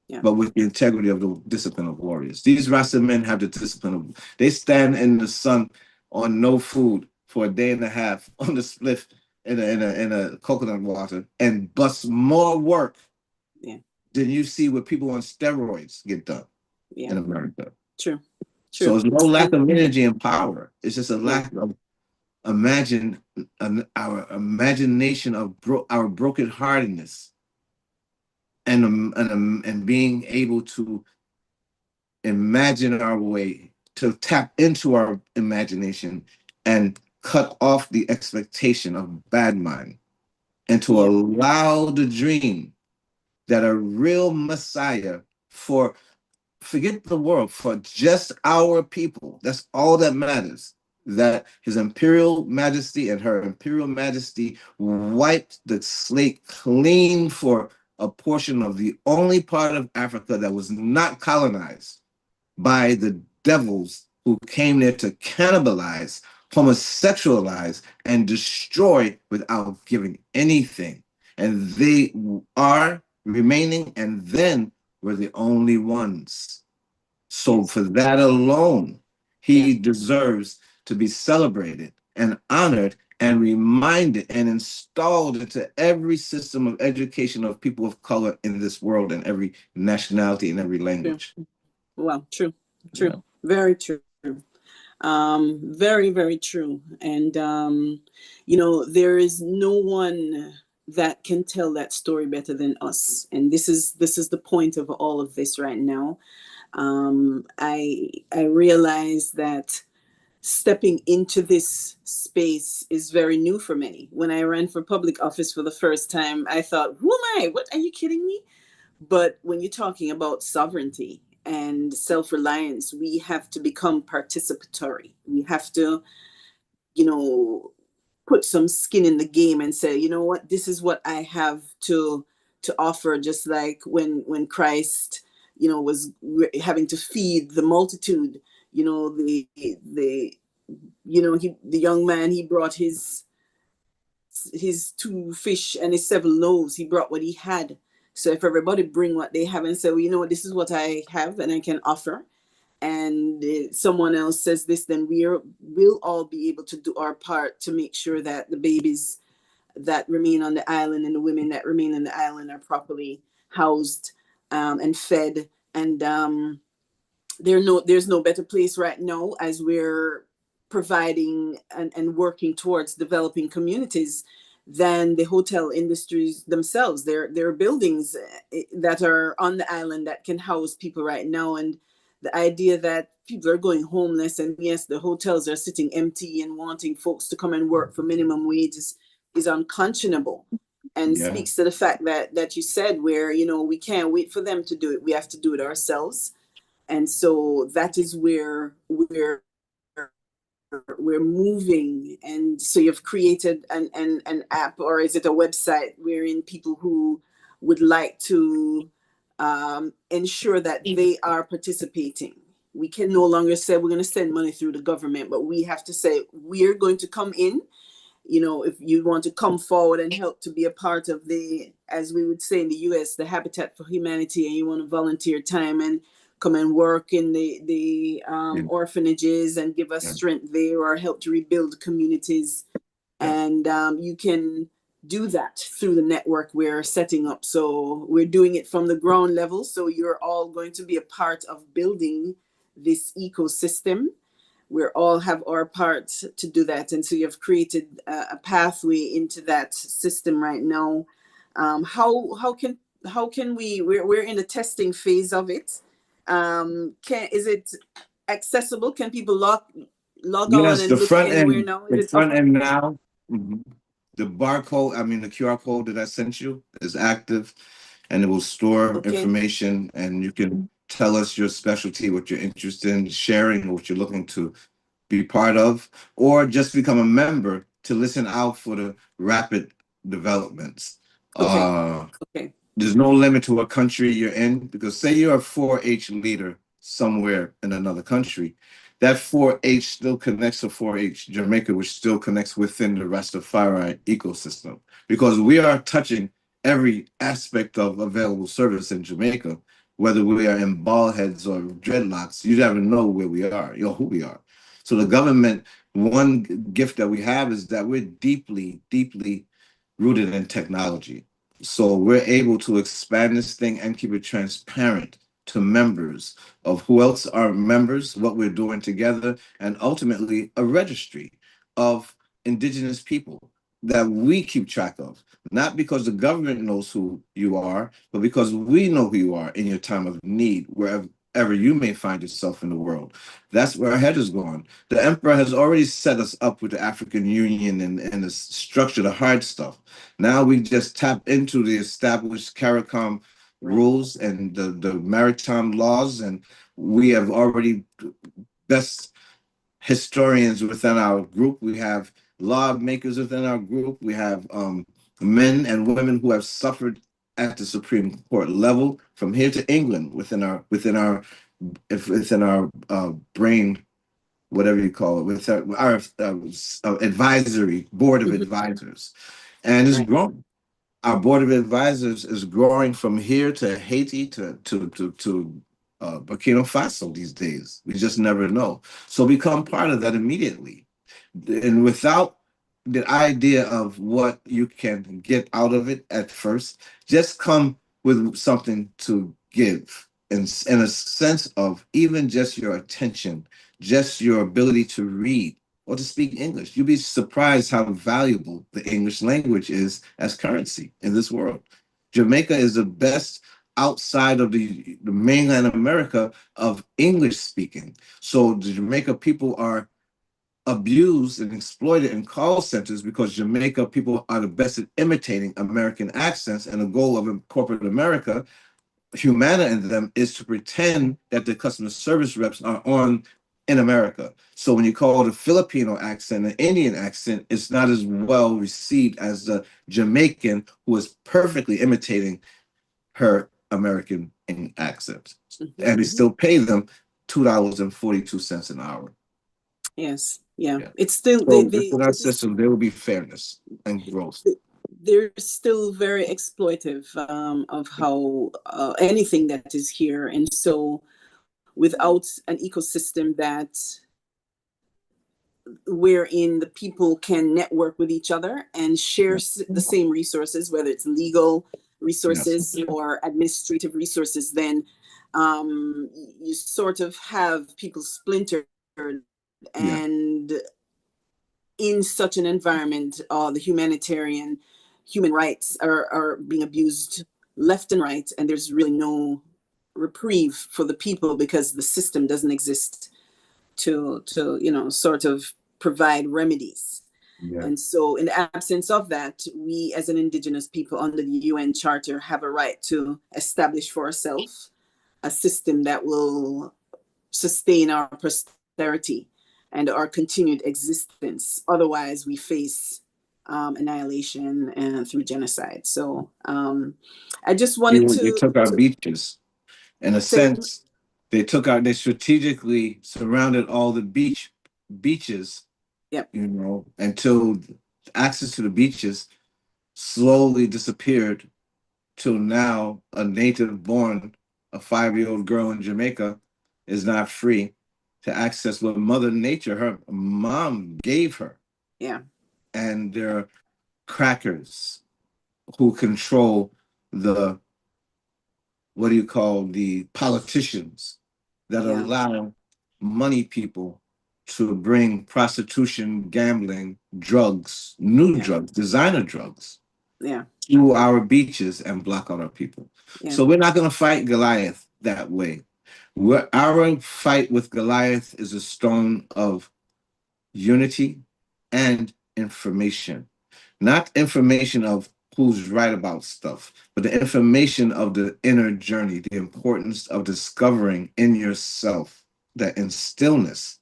Yeah. but with the integrity of the discipline of warriors. These Rasta men have the discipline of, they stand in the sun on no food for a day and a half on the spliff in a coconut water and bust more work Yeah. than you see what people on steroids get done Yeah. in America. True. So True. it's no lack And of energy and power. It's just a yeah. lack of imagine our imagination of our brokenheartedness and being able to imagine our way, to tap into our imagination and cut off the expectation of bad mind and to Yeah. allow the dream that a real Messiah for forget the world, for just our people, that's all that matters. That His Imperial Majesty and Her Imperial Majesty wiped the slate clean for a portion of the only part of Africa that was not colonized by the devils who came there to cannibalize, homosexualize, and destroy without giving anything. And they are remaining, and then we're the only ones. So Yes. for that alone, Yeah. he deserves to be celebrated and honored and reminded and installed into every system of education of people of color in this world and every nationality and every True. language. Well, true, true, Yeah. very true. Very, very true. And there is no one that can tell that story better than us. And this is the point of all of this right now. I realize that stepping into this space is very new for many. When I ran for public office for the first time, I thought, who am I? What, are you kidding me? But when you're talking about sovereignty and self-reliance, we have to become participatory. We have to, you know, put some skin in the game and say, you know what, this is what I have to offer. Just like when Christ, was having to feed the multitude. The young man, he brought his 2 fish and his 7 loaves. He brought what he had. So if everybody bring what they have and say, well, you know what, this is what I have and I can offer, and someone else says this, then we'll all be able to do our part to make sure that the babies that remain on the island and the women that remain on the island are properly housed, and fed. And there's no better place right now, as we're providing and working towards developing communities, than the hotel industries themselves. There are buildings that are on the island that can house people right now. And the idea that people are going homeless, and yes, the hotels are sitting empty and wanting folks to come and work for minimum wages, is unconscionable, and Yeah. speaks to the fact that you said, where we can't wait for them to do it. We have to do it ourselves. And so that is where we're moving. And so you've created an app, or is it a website, wherein people who would like to ensure that they are participating. We can no longer say we're going to send money through the government, but we have to say we're going to come in. If you want to come forward and help to be a part of the, as we would say in the US, the Habitat for Humanity, and you want to volunteer time and come and work in the Yeah. orphanages and give us Yeah. strength there, or help to rebuild communities. Yeah. And you can do that through the network we're setting up. So we're doing it from the ground level. So you're all going to be a part of building this ecosystem. We all have our part to do that. And so you've created a pathway into that system right now. How can we're in the testing phase of it. Is it accessible? Can people log on Yes, and look anywhere now? Is the it front up? end now. Mhm. The barcode, I mean, the QR code that I sent you is active, and it will store Okay. information, and you can tell us your specialty, what you're interested in sharing, what you're looking to be part of, or just become a member to listen out for the rapid developments. Okay. Uh, Okay. there's no limit to what country you're in, because say you're a 4-H leader somewhere in another country, that 4-H still connects to 4-H Jamaica, which still connects within the rest of FireEye ecosystem, because we are touching every aspect of available service in Jamaica, whether we are in bald heads or dreadlocks. You never know where we are, who we are. So the government, one gift that we have is that we're deeply, deeply rooted in technology. So we're able to expand this thing and keep it transparent to members of who else are members, what we're doing together, and ultimately a registry of indigenous people that we keep track of. Not because the government knows who you are, but because we know who you are in your time of need, wherever you may find yourself in the world. That's where our head is going. The emperor has already set us up with the African Union and the structure, the hard stuff. Now we just tap into the established CARICOM rules and the maritime laws, and we have already best historians within our group. We have lawmakers within our group. We have men and women who have suffered at the Supreme Court level, from here to England, within our brain, whatever you call it, with our advisory board of Mhm. advisors, and it's Right. growing. Our board of advisors is growing from here to Haiti to Burkina Faso these days. We just never know. So become part of that immediately. And without the idea of what you can get out of it at first, just come with something to give. In a sense of even just your attention, just your ability to read or to speak English. You'd be surprised how valuable the English language is as currency in this world. Jamaica is the best outside of the mainland America of English speaking. So the Jamaica people are abused and exploited in call centers because Jamaica people are the best at imitating American accents. And the goal of corporate America, Humana in them, is to pretend that the customer service reps are on in America. So when you call it a Filipino accent, an Indian accent, it's not as well received as the Jamaican who is perfectly imitating her American accent. And they still pay them $2.42 an hour. Yes, yeah. Yeah. It's still So within our system, there will be fairness and growth. they're still very exploitive of how anything that is here, and so without an ecosystem that wherein the people can network with each other and share the same resources, whether it's legal resources Yes. or administrative resources, then you sort of have people splintered. Yeah. And in such an environment, the human rights are being abused left and right, and there's really no reprieve for the people because the system doesn't exist to sort of provide remedies. Yeah. And so in the absence of that, we as an indigenous people under the UN Charter have a right to establish for ourselves a system that will sustain our prosperity and our continued existence. Otherwise, we face annihilation and through genocide. So I just wanted They took our to beaches. In a say, sense, they strategically surrounded all the beaches, yep, until access to the beaches slowly disappeared till now a native born, a 5-year-old girl in Jamaica is not free to access what Mother Nature, her mom, gave her. yeah, And there are crackers who control the, what do you call, the politicians that yeah, allow money people to bring prostitution, gambling, drugs, new yeah, drugs, designer drugs yeah, to our beaches and block out our people. yeah, So we're not going to fight Goliath that way. Our fight with Goliath is a stone of unity and information, not information of who's right about stuff, but the information of the inner journey, the importance of discovering in yourself that in stillness,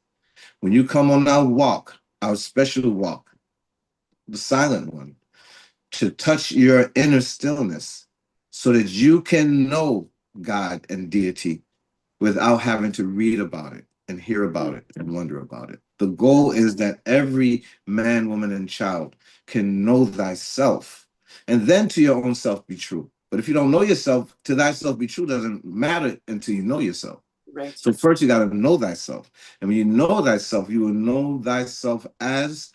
when you come on our walk, our special walk, the silent one, to touch your inner stillness so that you can know God and deity without having to read about it and hear about it and wonder about it. The goal is that every man, woman, and child can know thyself, and then to your own self be true. But if you don't know yourself, to thyself be true doesn't matter until you know yourself. right, So first you got to know thyself. And when you know thyself, you will know thyself as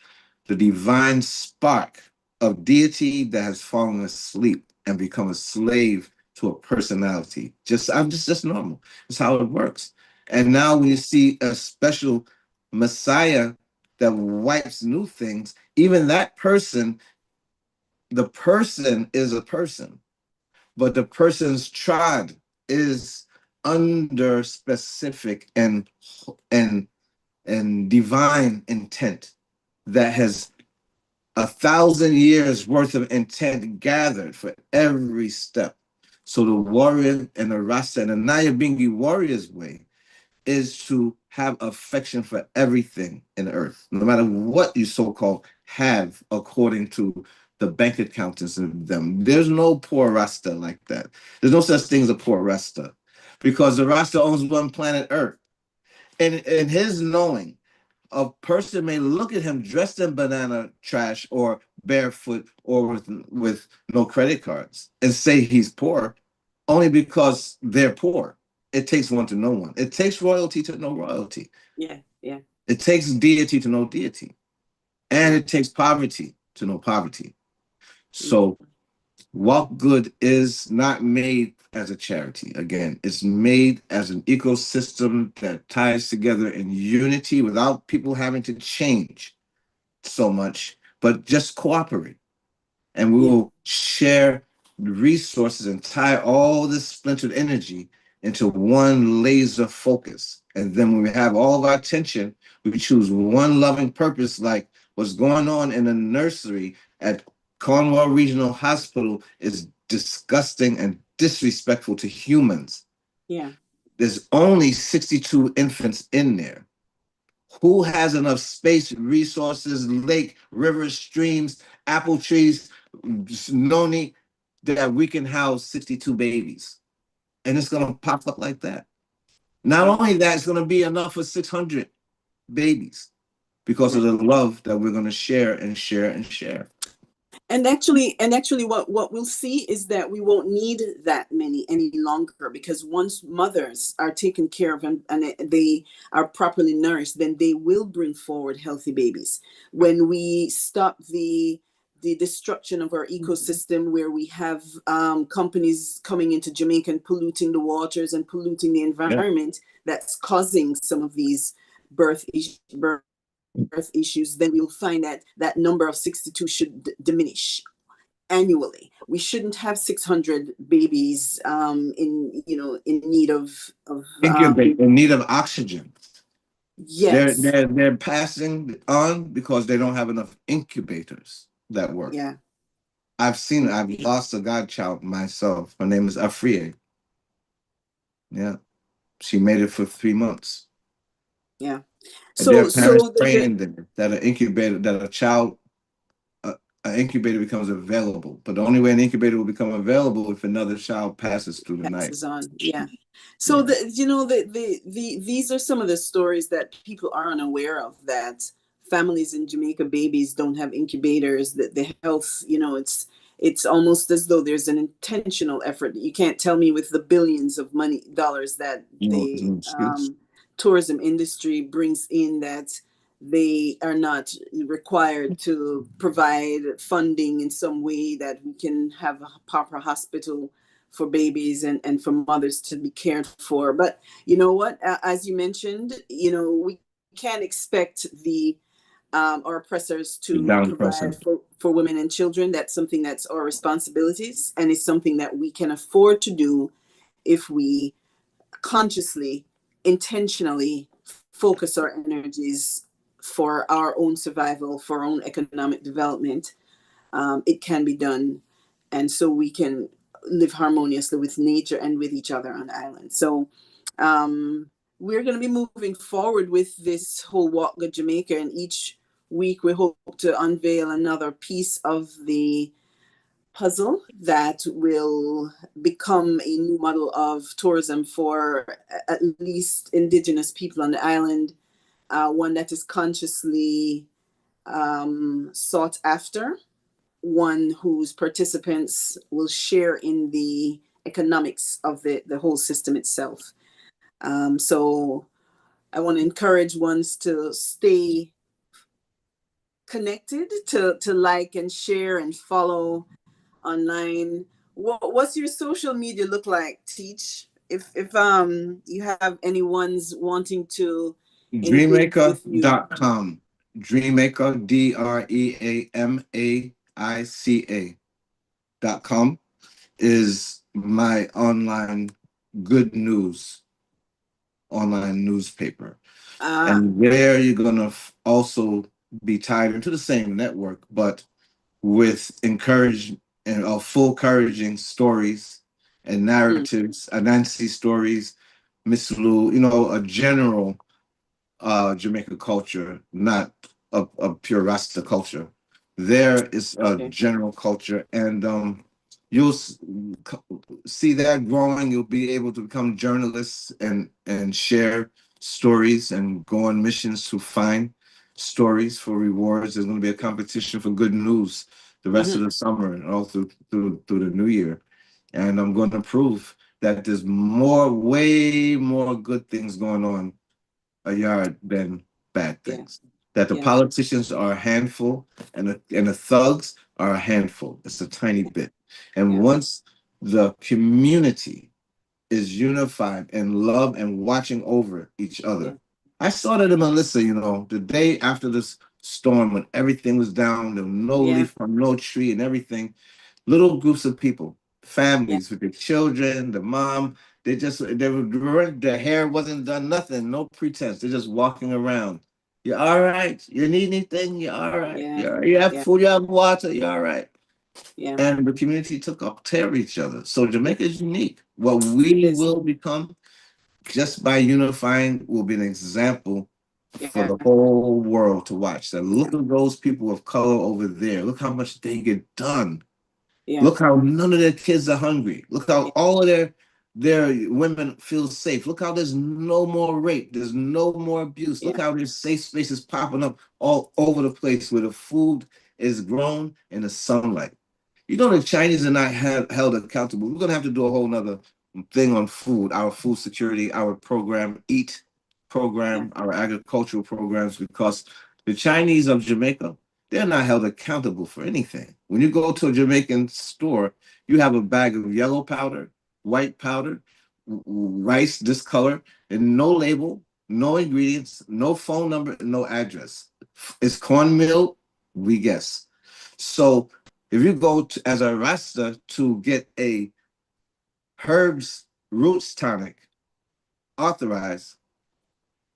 the divine spark of deity that has fallen asleep and become a slave to a personality. I'm just normal. It's how it works. And now we see a special Messiah that wipes new things. Even that person, the person is a person, but the person's trod is under specific and and divine intent that has 1,000 years worth of intent gathered for every step. So the warrior and the Rasta and the Nyabingi warrior's way is to have affection for everything in earth, no matter what you so-called have according to the bank accountants of them. There's no poor Rasta like that. There's no such thing as a poor Rasta because the Rasta owns one planet Earth. And in his knowing, a person may look at him dressed in banana trash or barefoot or with no credit cards and say he's poor only because they're poor. It takes one to know one. It takes royalty to know royalty. Yeah, yeah, It takes deity to know deity. And yeah, it takes poverty to know poverty. yeah, So Walk Good is not made as a charity. Again, it's made as an ecosystem that ties together in unity without people having to change so much, but just cooperate. And we yeah, will share resources and tie all this splintered energy into one laser focus. And then when we have all of our attention, we choose one loving purpose, like what's going on in the nursery at Cornwall Regional Hospital is disgusting and disrespectful to humans. yeah, There's only 62 infants in there. Who has enough space, resources, lake, rivers, streams, apple trees, noni, that we can house 62 babies? And it's going to pop up like that. Not yeah. only that, it's going to be enough for 600 babies because of Right. the love that we're going to share and share and share. And actually, what we'll see is that we won't need that many any longer, because once mothers are taken care of and they are properly nourished, then they will bring forward healthy babies. When we stop the destruction of our ecosystem, where we have companies coming into Jamaica and polluting the waters and polluting the Yeah. environment, that's causing some of these birth issues, then we'll find that that number of 62 should diminish annually. We shouldn't have 600 babies in need of Incubate in need of oxygen. They're, yes, they're, they're passing on because they don't have enough incubators that work. yeah, I've seen it. I've lost a godchild myself. Her name is Afriye. Yeah. She made it for 3 months. yeah. And there are So parents so praying there that an incubator, that a child, an incubator becomes available. But the only way an incubator will become available if another child passes through the night. passes on, yeah. So Yeah. these are some of the stories that people are unaware of, that families in Jamaica, babies don't have incubators, that the health, it's almost as though there's an intentional effort. You can't tell me, with the billions of money dollars that No, the no excuse. tourism industry brings in, that they are not required to provide funding in some way that we can have a proper hospital for babies and for mothers to be cared for. But you know what? As you mentioned, we can't expect the our oppressors The to down provide person. for women and children. That's something that's our responsibilities, and it's something that we can afford to do if we consciously, intentionally focus our energies for our own survival, for our own economic development. It can be done, and so we can live harmoniously with nature and with each other on the island. So we're going to be moving forward with this whole Walk Good Jamaica, and each week we hope to unveil another piece of the puzzle that will become a new model of tourism for at least indigenous people on the island, one that is consciously sought after, one whose participants will share in the economics of the whole system itself. So I want to encourage ones to stay connected, to like and share and follow online. What's your social media look like, Teach? If you have any ones wanting to engage with you. Dreammaker.com. Dreammaker, DREAMAICA.com is my good news online newspaper. Ah, And there you're going to also be tied into the same network, but with encourage and full encouraging stories and mm, narratives, Anansi stories, Miss Lou, a general Jamaican culture, not a pure Rasta culture. There is a okay. general culture, and you'll see that growing. You'll be able to become journalists and share stories and go on missions to find stories for rewards. There's going to be a competition for good news the rest Mm-hmm. of the summer and all through the new year, and I'm going to prove that there's way more good things going on a yard than bad Yeah. things. That the Yeah. politicians are a handful and the thugs are a handful. It's a tiny bit. And Yeah. once the community is unified and love and watching over each Yeah. other. I saw that in Melissa, the day after this storm when everything was down, there was no Yeah. leaf on no tree and everything. Little groups of people, Yeah. families with their children, the mom, their hair wasn't done, nothing, no pretense. They're just walking around. You're all right. You need anything? You're all right. Yeah. You have Yeah. food, you have water, you're all right. Yeah. And the community took up care of each other. So Yeah. Jamaica is unique. What It we is. will become just by unifying will be an example for Yeah. the whole world to watch. That Yeah. look at those people of color over there. Look how much they get done. Yeah. Look how none of their kids are hungry. Look how Yeah. all of their women feel safe. Look how there's no more rape. There's no more abuse. Look Yeah. how there's safe spaces popping up all over the place where the food is grown in the sunlight. The Chinese are not held accountable. We're gonna have to do a whole nother thing on food, our food security, our program, eat Yeah. program, our agricultural programs, because the Chinese of Jamaica, they're not held accountable for anything. When you go to a Jamaican store, you have a bag of yellow powder, white powder, rice this color, and no label, no ingredients, no phone number, no address. It's cornmeal, we guess. So if you go to, as a Rasta to get a herbs roots tonic authorized,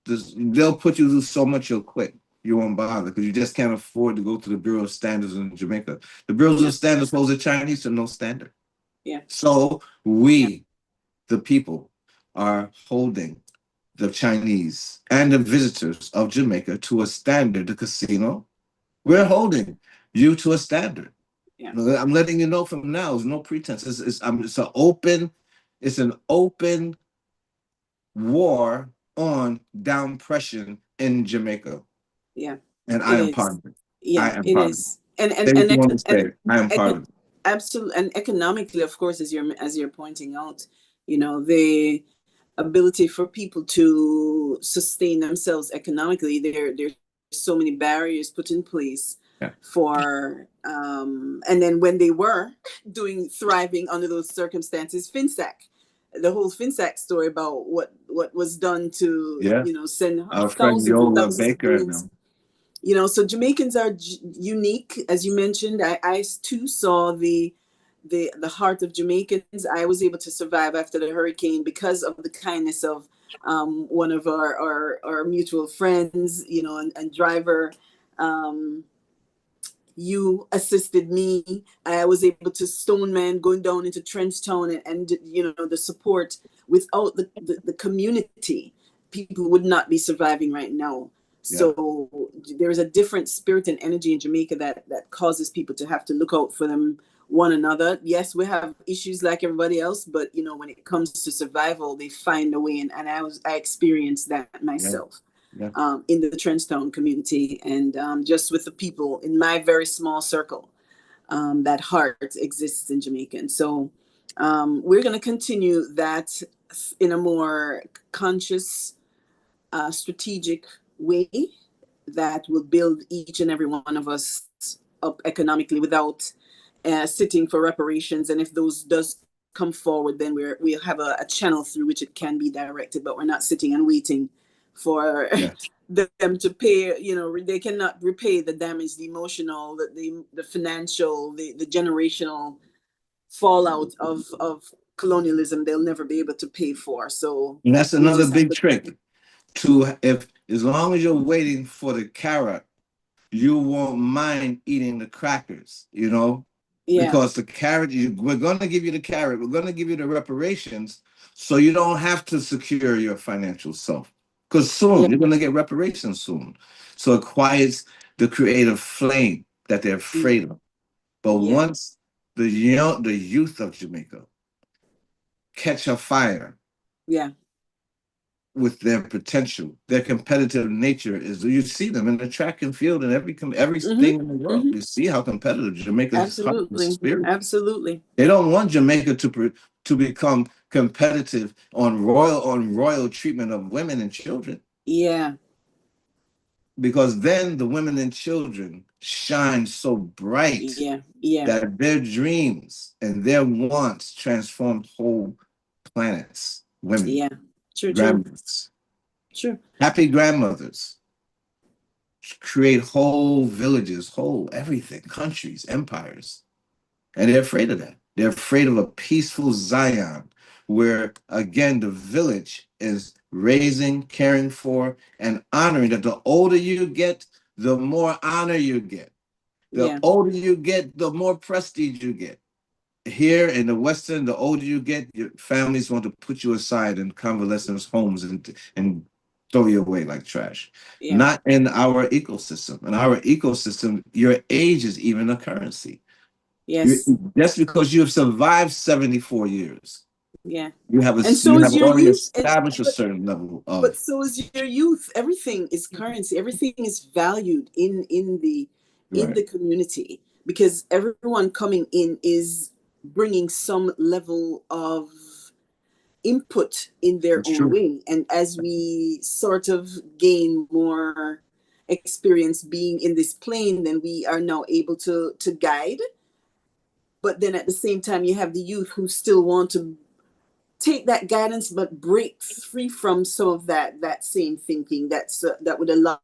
they'll put you through so much you'll quit. You won't bother because you just can't afford to go to the Bureau of Standards in Jamaica. The Bureau Yeah. of Standards holds the Chinese to no standard. Yeah. So Yeah. we, the people, are holding the Chinese and the visitors of Jamaica to a standard. The casino, we're Yeah. holding you to a standard. Yeah. I'm letting you know from now. There's no pretense. It's an open war on downpression in Jamaica, Yeah. and I It am part is. of it. I Yeah. am It part of it. is. And Say what you want to and say. I am part of it. absolutely, and economically, of course, as you're pointing out, the ability for people to sustain themselves economically, there's so many barriers put in place Yeah. and then when they were doing thriving under those circumstances, FinSac, the whole FinSac story about what was done to Yeah. send Our friend thousands and Yola thousands of Baker and goods. them. So Jamaicans are unique, as you mentioned. I too saw the heart of Jamaicans. I was able to survive after the hurricane because of the kindness of one of our mutual friends, and driver. Um, you assisted me. I was able to stone man going down into Trenchtown, and the support. Without the community, people would not be surviving right now. Yeah. So there's a different spirit and energy in Jamaica that causes people to have to look out for them one another. Yes, we have issues like everybody else, but when it comes to survival, they find a way. And I experienced that Yeah. myself Yeah. in the Trenchtown community, and just with the people in my very small circle. That heart exists in Jamaica. And so we're going to continue that in a more conscious, strategic way that will build each and every one of us up economically without sitting for reparations. And if those does come forward, then we'll have a channel through which it can be directed, but we're not sitting and waiting for Yeah. them to pay. They cannot repay the damage, the emotional, the financial, the generational fallout of colonialism. They'll never be able to pay for. So And that's we another just have big to. trick. If as long as you're waiting for the carrot, you won't mind eating the crackers, Yeah. because the carrot, we're going to give you the carrot, we're going to give you the reparations, so you don't have to secure your financial self. Because Yeah. soon, you're going to get reparations soon. So it quiets the creative flame that they're afraid of. But Yeah. once the youth of Jamaica catch a fire, Yeah. with their potential. Their competitive nature is, you see them in the track and field and everything in the world. You see how competitive Jamaica's Absolutely. spirit. Absolutely. They don't want Jamaica to become competitive on royal treatment of women and children. Yeah. Because then the women and children shine so bright that their dreams and their wants transform whole planets. Women, grandmothers, happy grandmothers create whole villages, whole everything, countries, empires. And they're afraid of that. They're afraid of a peaceful Zion where, again, the village is raising, caring for, and honoring. That the older you get, the more honor you get. The older you get, the more prestige you get. Here in the Western, the older you get, your families want to put you aside in convalescent homes and throw you away like trash. Not in our ecosystem. In our ecosystem, your age is even a currency. Yes. Just because you have survived 74 years. Yeah. You have already established a certain level of. But so is your youth. Everything is currency. Everything is valued in the community, because everyone coming in is bringing some level of input in their own way. And as we sort of gain more experience being in this plane, then we are now able to guide. But then at the same time, you have the youth who still want to take that guidance, but break free from some of that same thinking that would allow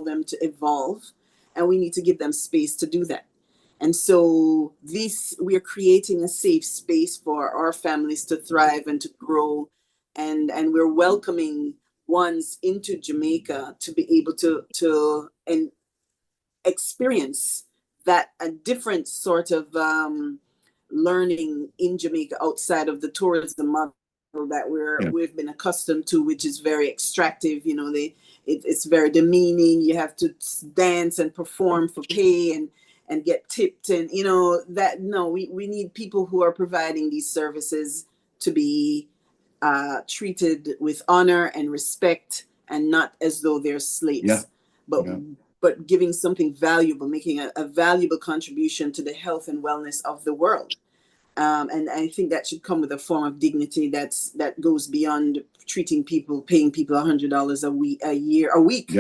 them to evolve. And we need to give them space to do that. And so we are creating a safe space for our families to thrive and to grow. And we're welcoming ones into Jamaica to be able to experience that a different sort of learning in Jamaica outside of the tourism model that we've been accustomed to, which is very extractive. It's very demeaning. You have to dance and perform for pay and get tipped, and we need people who are providing these services to be treated with honor and respect, and not as though they're slaves, but giving something valuable, making a valuable contribution to the health and wellness of the world. And I think that should come with a form of dignity that goes beyond treating people, paying people $100 a week,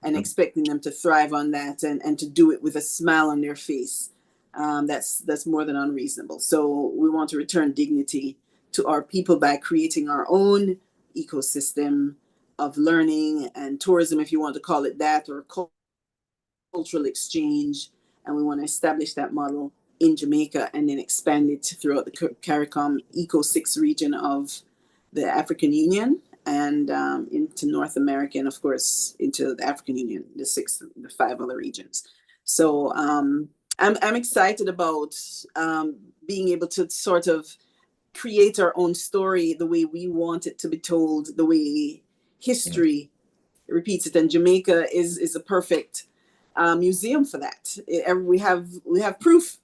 and expecting them to thrive on that and to do it with a smile on their face. That's more than unreasonable. So we want to return dignity to our people by creating our own ecosystem of learning and tourism, if you want to call it that, or cultural exchange. And we want to establish that model in Jamaica and then expand it throughout the CARICOM Eco-6 region of the African Union, and into North America, and of course into the African Union, the 5 other regions. So I'm excited about being able to sort of create our own story the way we want it to be told, the way history repeats it. And Jamaica is a perfect museum for that. We have proof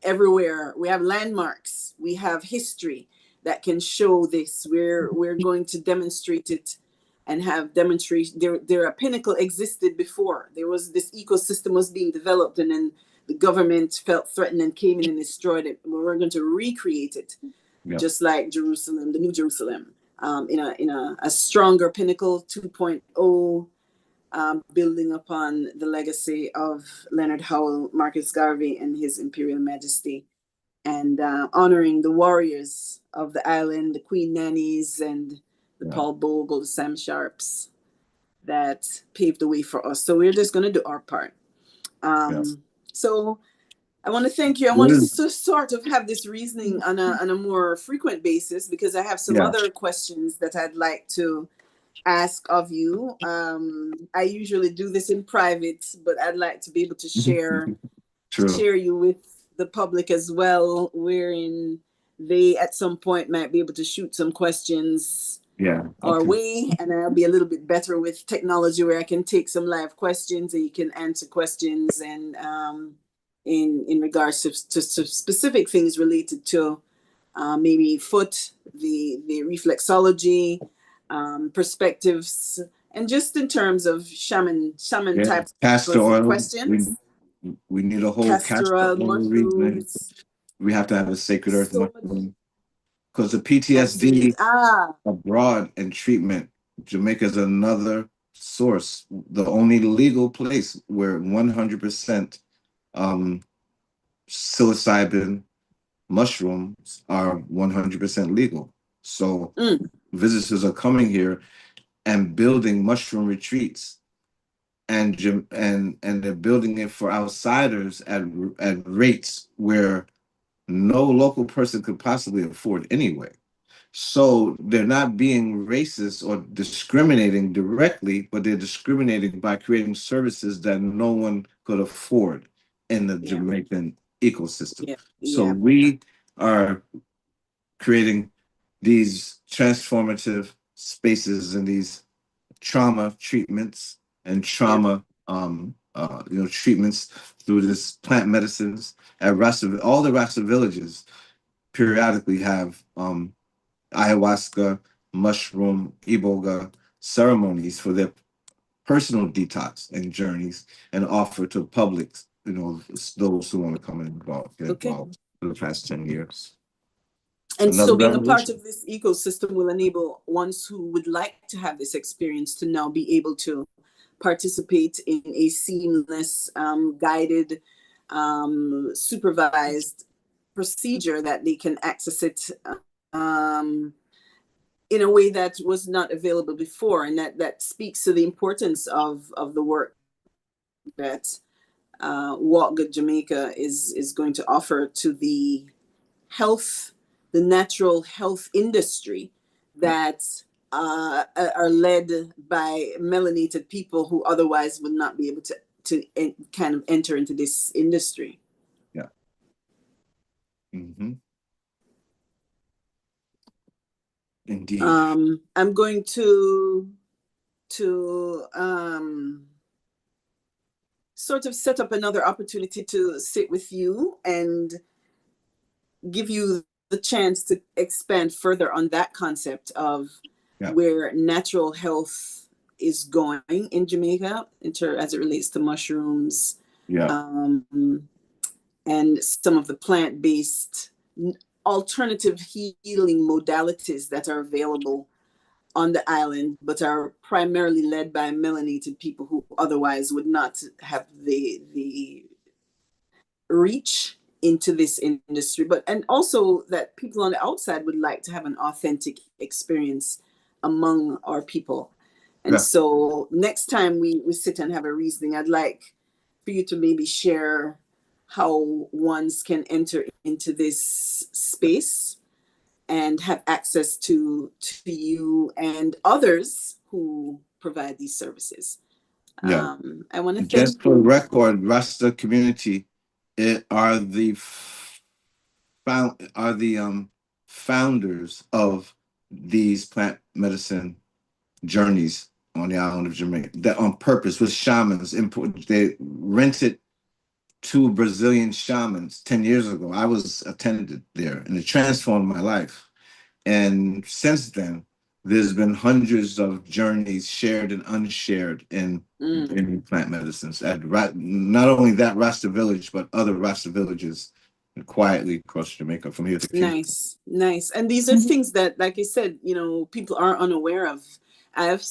everywhere. We have landmarks. We have history that can show this. We're going to demonstrate it and have demonstration. A pinnacle existed before. There was this ecosystem was being developed, and then the government felt threatened and came in and destroyed it. We're going to recreate it, just like Jerusalem, the New Jerusalem, in a stronger pinnacle 2.0. Building upon the legacy of Leonard Howell, Marcus Garvey, and His Imperial Majesty, and honoring the warriors of the island, the Queen Nannies and the Paul Bogle, the Sam Sharps, that paved the way for us. So we're just going to do our part. So I want to thank you. I want to sort of have this reasoning on a more frequent basis, because I have some other questions that I'd like to ask of you. I usually do this in private, but I'd like to be able to share you with the public as well, wherein they at some point might be able to shoot some questions our way, and I'll be a little bit better with technology where I can take some live questions and you can answer questions, and in regards to specific things related to maybe foot, the reflexology, perspectives, and just in terms of shaman Yeah, type castor of oil. questions. We need a whole Castor castor oil, oil reason. mushrooms, We have to have a sacred earth so much. mushroom because the Absolutely. PTSD abroad and treatment. Jamaica is another source, the only legal place where 100% um, psilocybin mushrooms are 100% legal. So Mm, visitors are coming here and building mushroom retreats, and they're building it for outsiders at rates where no local person could possibly afford anyway. So they're not being racist or discriminating directly, but they're discriminating by creating services that no one could afford in the yeah, Jamaican ecosystem. yeah, So yeah, we are creating these transformative spaces and these trauma treatments and yeah. trauma treatments through this plant medicines at Rasta. All the Rasta villages periodically have ayahuasca, mushroom, iboga ceremonies for their personal detox and journeys, and offer to public, those who want to come and get Okay. involved for the past 10 years. And Another so being a part revolution. of this ecosystem will enable ones who would like to have this experience to now be able to participate in a seamless, guided, supervised procedure that they can access it um, in a way that was not available before. And that speaks to the importance of the work that Walk Good Jamaica is going to offer to the health, the natural health industry Yeah, that are led by melanated people who otherwise would not be able to kind of enter into this industry. yeah. Hmm. Indeed. I'm going to sort of set up another opportunity to sit with you and give you the chance to expand further on that concept of Yeah, where natural health is going in Jamaica as it relates to mushrooms, yeah, um, and some of the plant-based alternative healing modalities that are available on the island, but are primarily led by melanated people who otherwise would not have the reach into this industry, but and also that people on the outside would like to have an authentic experience among our people. And yeah, so next time we sit and have a reasoning, I'd like for you to maybe share how ones can enter into this space and have access to you and others who provide these services. yeah. I want to Just thank for you. record, Rasta community are the founders of these plant medicine journeys on the island of Jamaica. That on purpose with shamans. They rented two Brazilian shamans 10 years ago. I was attended there, and it transformed my life. And since then, there's been hundreds of journeys shared and unshared Mm. in plant medicines. Not only that Rasta village, but other Rasta villages quietly across Jamaica from here to Kingston. Nice, nice. And these are things that, like I said, people are unaware of. I've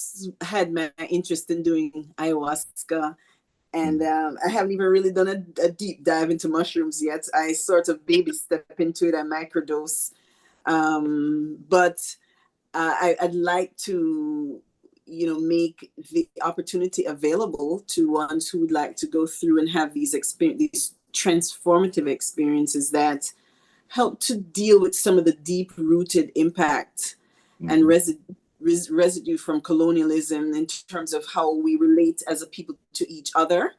had my interest in doing ayahuasca, and Mhm. I haven't even really done a deep dive into mushrooms yet. I sort of baby step into it and microdose. But I'd like to, make the opportunity available to ones who would like to go through and have these transformative experiences that help to deal with some of the deep rooted impact and Mhm. residue from colonialism in terms of how we relate as a people to each other,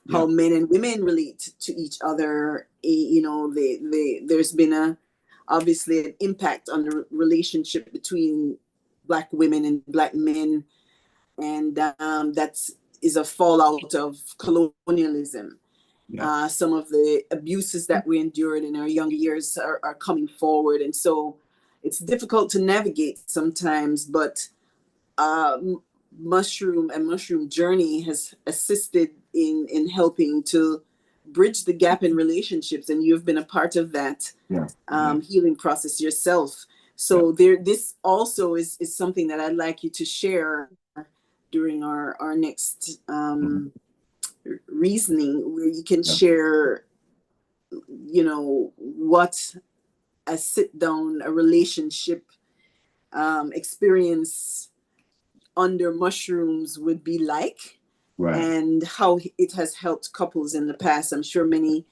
how Yeah, men and women relate to each other. There's been obviously an impact on the relationship between Black women and Black men, and that is a fallout of colonialism. yeah, Some of the abuses that we endured in our younger years are coming forward. And so it's difficult to navigate sometimes, but uh, mushroom and mushroom journey has assisted in helping to bridge the gap in relationships, and you've been a part of that Yeah. Yeah. healing process yourself. Yeah. So there, this also is something that I'd like you to share during our next Mhm. reasoning, where you can Yeah. share, what a sit down, a relationship experience under mushrooms would be like, Right. and how it has helped couples in the past. I'm sure many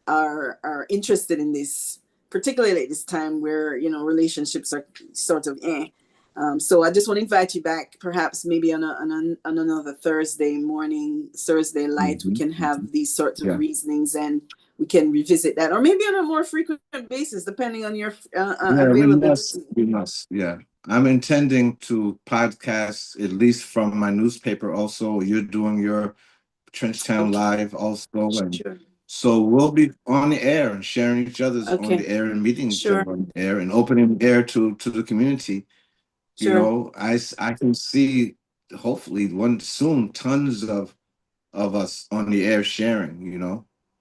are interested in this, particularly at this time where relationships are sort of eh. So I just want to invite you back, perhaps maybe on another Thursday morning, Thursday light. We Hmm. can have these sorts of Yeah. reasonings, and we can revisit that, or maybe on a more frequent basis, depending on your Yeah, we must. availability. We must. Yeah. I'm intending to podcast at least from my newspaper also. You're doing your Trenchtown Okay, Live also. And sure. so we'll be on the air and sharing each other's on Okay, the air and meeting each sure, other on the air and opening the air to the community. sure. I can see hopefully one soon tons of us on the air sharing.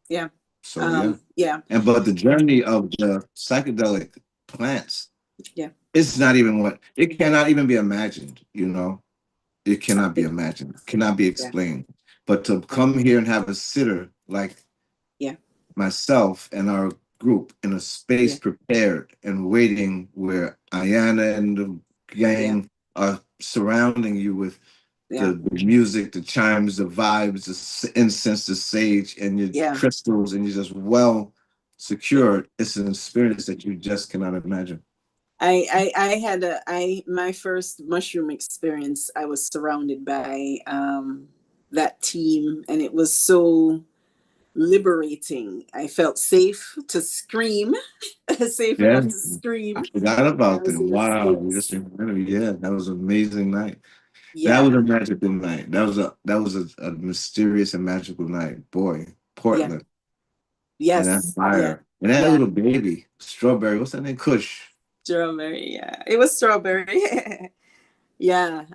Yeah. So yeah. Yeah. And but the journey of the psychedelic plants, Yeah. it's not even what it cannot even be imagined. It cannot be It, imagined, cannot be yeah. explained. But to Yeah. come here and have a sitter like Yeah. myself and our group in a space Yeah. prepared and waiting where Ayana and the Yeah. gang are surrounding you with Yeah. the music, the chimes, the vibes, the incense, the sage, and your Yeah. crystals, and you're just well Yeah. secured. It's an experience that you just cannot imagine. I had my first mushroom experience. I was surrounded by that team, and it was so liberating. I felt safe to scream, safe enough Yeah, to I scream. forgot I about was them. in a Wow, you just space. reminded me. Yeah, that was an amazing night. That was Yeah. a magical night. That was a mysterious and magical night. Boy, Yeah. Portland and that Yes. Yeah. fire and that Yeah. little baby, Strawberry. What's that name? Kush. Strawberry. Yeah. It was strawberry. Yeah.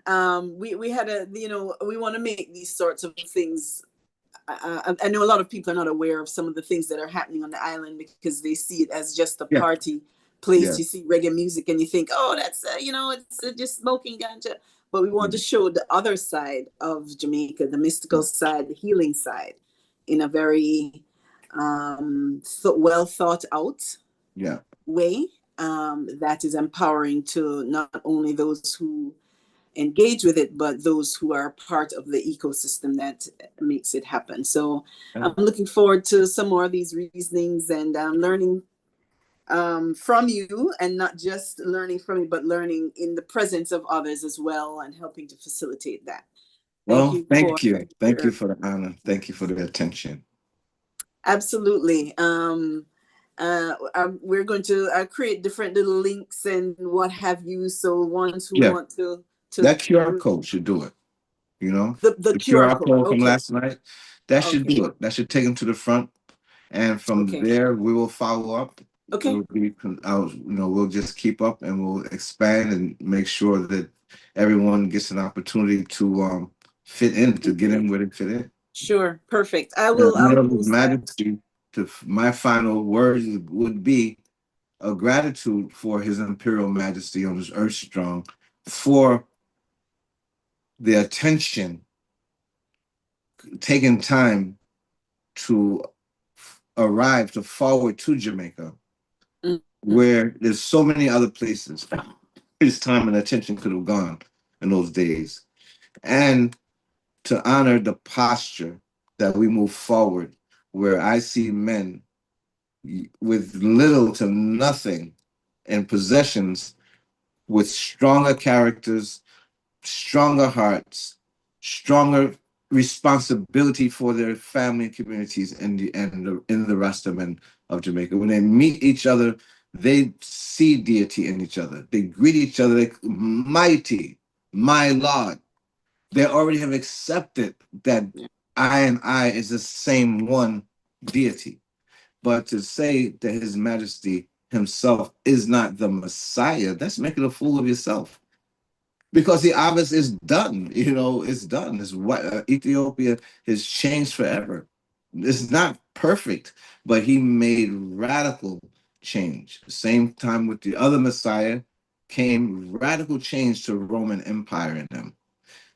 We had we want to make these sorts of things. I know a lot of people are not aware of some of the things that are happening on the island, because they see it as just a Yeah, party place. yeah, You see reggae music and you think, oh, that's it's just smoking ganja. But we want to mm, show the other side of Jamaica, the mystical side, the healing side, in a very well thought out yeah. way, that is empowering to not only those who engage with it, but those who are part of the ecosystem that makes it happen. So Yeah. I'm looking forward to some more of these reasonings, and learning from you, and not just learning from you, but learning in the presence of others as well, and helping to facilitate that. Thank Well, you for thank you. Thank you your, for the honor. Thank you for the attention. absolutely. We're going to create different little links and what have you. So ones who Yeah, want to that QR code should do it. You know, the the QR QR code. code from Okay. last night, that should Okay. do it. That should take them to the front. And from Okay. there, we will follow up. Okay. It'll be, we'll just keep up and we'll expand and make sure that everyone gets an opportunity to fit in, to get in where they fit in. Sure. Perfect. I And will. in honor I'll of His post that. Majesty, my final words would be a gratitude for His Imperial Majesty on His Earth Strong for the attention, taking time to arrive, to forward to Jamaica, Mhm. where there's so many other places his time and attention could have gone in those days. And to honor the posture that we move forward, where I see men with little to nothing in possessions with stronger characters, stronger hearts, stronger responsibility for their family and communities in the rasta of Jamaica. When they meet each other, they see deity in each other. They greet each other like mighty, my Lord. They already have accepted that Yeah. I and I is the same one deity. But to say that His Majesty himself is not the Messiah, that's making a fool of yourself. because the obvious is done. It's done. It's what Ethiopia has changed forever. It's not perfect, but he made radical change. Same time with the other Messiah came radical change to Roman Empire in them.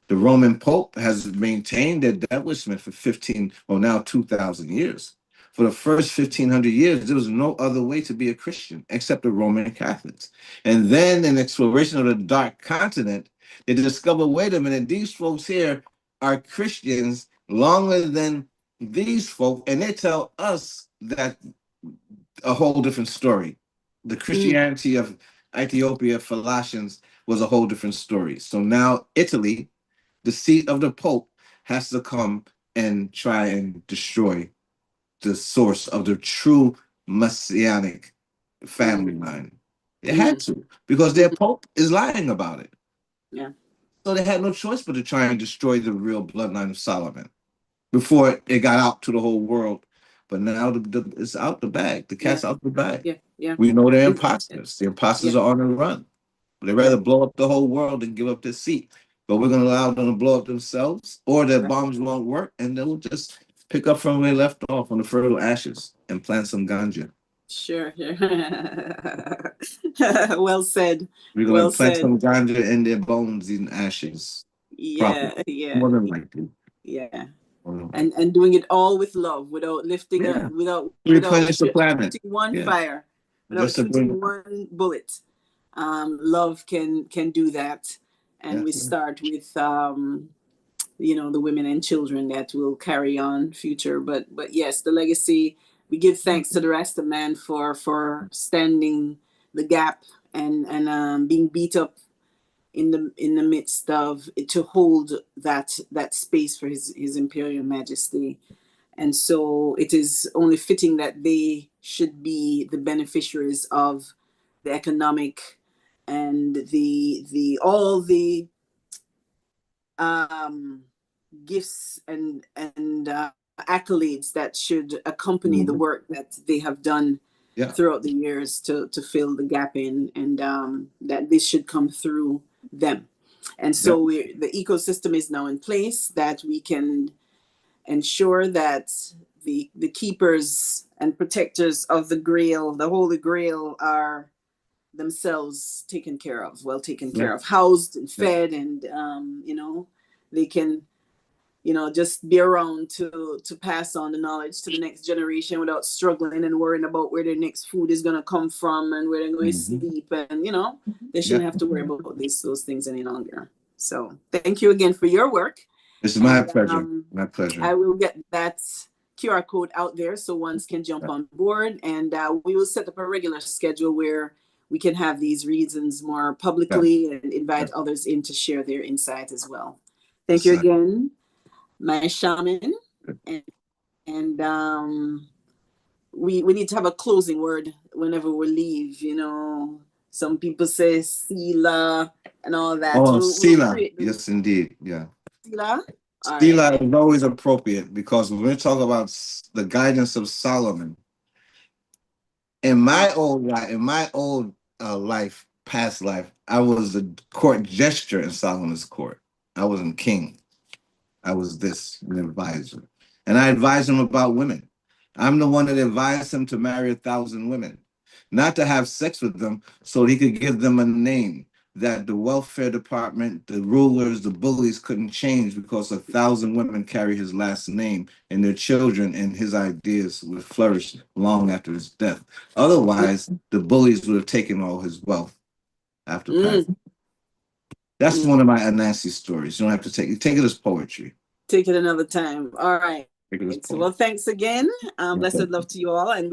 The Roman Pope has maintained their establishment for 15, well, now 2,000 years. For the first 1,500 years, there was no other way to be a Christian except the Roman Catholics. And then in exploration of the Dark Continent, they discovered, wait a minute, these folks here are Christians longer than these folk, and they tell us that a whole different story. The Christianity of Ethiopia, Falashans, was a whole different story. So now Italy, the seat of the Pope, has to come and try and destroy the source of the true messianic family line. They had to, because their Pope is lying about it. Yeah. So they had no choice but to try and destroy the real bloodline of Solomon before it got out to the whole world. But now it's out the bag. The cat's out the bag. Yeah. Yeah. We know they're And imposters. The imposters are on the run. They rather blow up the whole world than give up their seat. But we're going to allow them to blow up themselves, or their bombs won't work, and they'll just pick up from where they left off on the fertile ashes and plant some ganja. Sure. Well said. We're going Well to plant said. some ganja in their bones in ashes. Yeah. Probably. Yeah. More than likely. Yeah. And doing it all with love, without lifting Yeah. without Replenish the planet. shooting one Yeah. fire, without Just to shooting bring. one bullet. Love can do that, and Yeah. we start with the women and children that will carry on future. But yes, the legacy. We give thanks to the Rasta man for standing the gap and being beat up in the midst of to hold that space for his Imperial Majesty. And so it is only fitting that they should be the beneficiaries of the economic and the all the gifts and accolades that should accompany the work that they have done throughout the years to fill the gap in, and that this should come through them. And so the ecosystem is now in place that we can ensure that the keepers and protectors of the Grail, the Holy Grail, are themselves taken care of, well taken care of, housed and fed, and they can just be around to pass on the knowledge to the next generation without struggling and worrying about where their next food is going to come from and where they're going to sleep, and they shouldn't have to worry about those things any longer. So thank you again for your work. It's my pleasure. My pleasure. I will get that QR code out there so ones can jump on board, and we will set up a regular schedule where we can have these reasons more publicly and invite others in to share their insight as well. Thank you again, my shaman. And we need to have a closing word whenever we leave. Some people say Sila and all that. Oh, Sila. Yes, indeed. Yeah. Sila? Sila is always appropriate, because when we talk about the guidance of Solomon, in my old life, past life, I was a court jester in Solomon's court. I wasn't king. I was an advisor. And I advised him about women. I'm the one that advised him to marry 1,000 women, not to have sex with them so he could give them a name that the welfare department, the rulers, the bullies couldn't change, because 1,000 women carry his last name, and their children and his ideas would flourish long after his death. Otherwise, the bullies would have taken all his wealth after passing. That's one of my Anansi stories. You don't have to take it as poetry. Take it another time. All right. So, well, thanks again. Blessed love to you all. And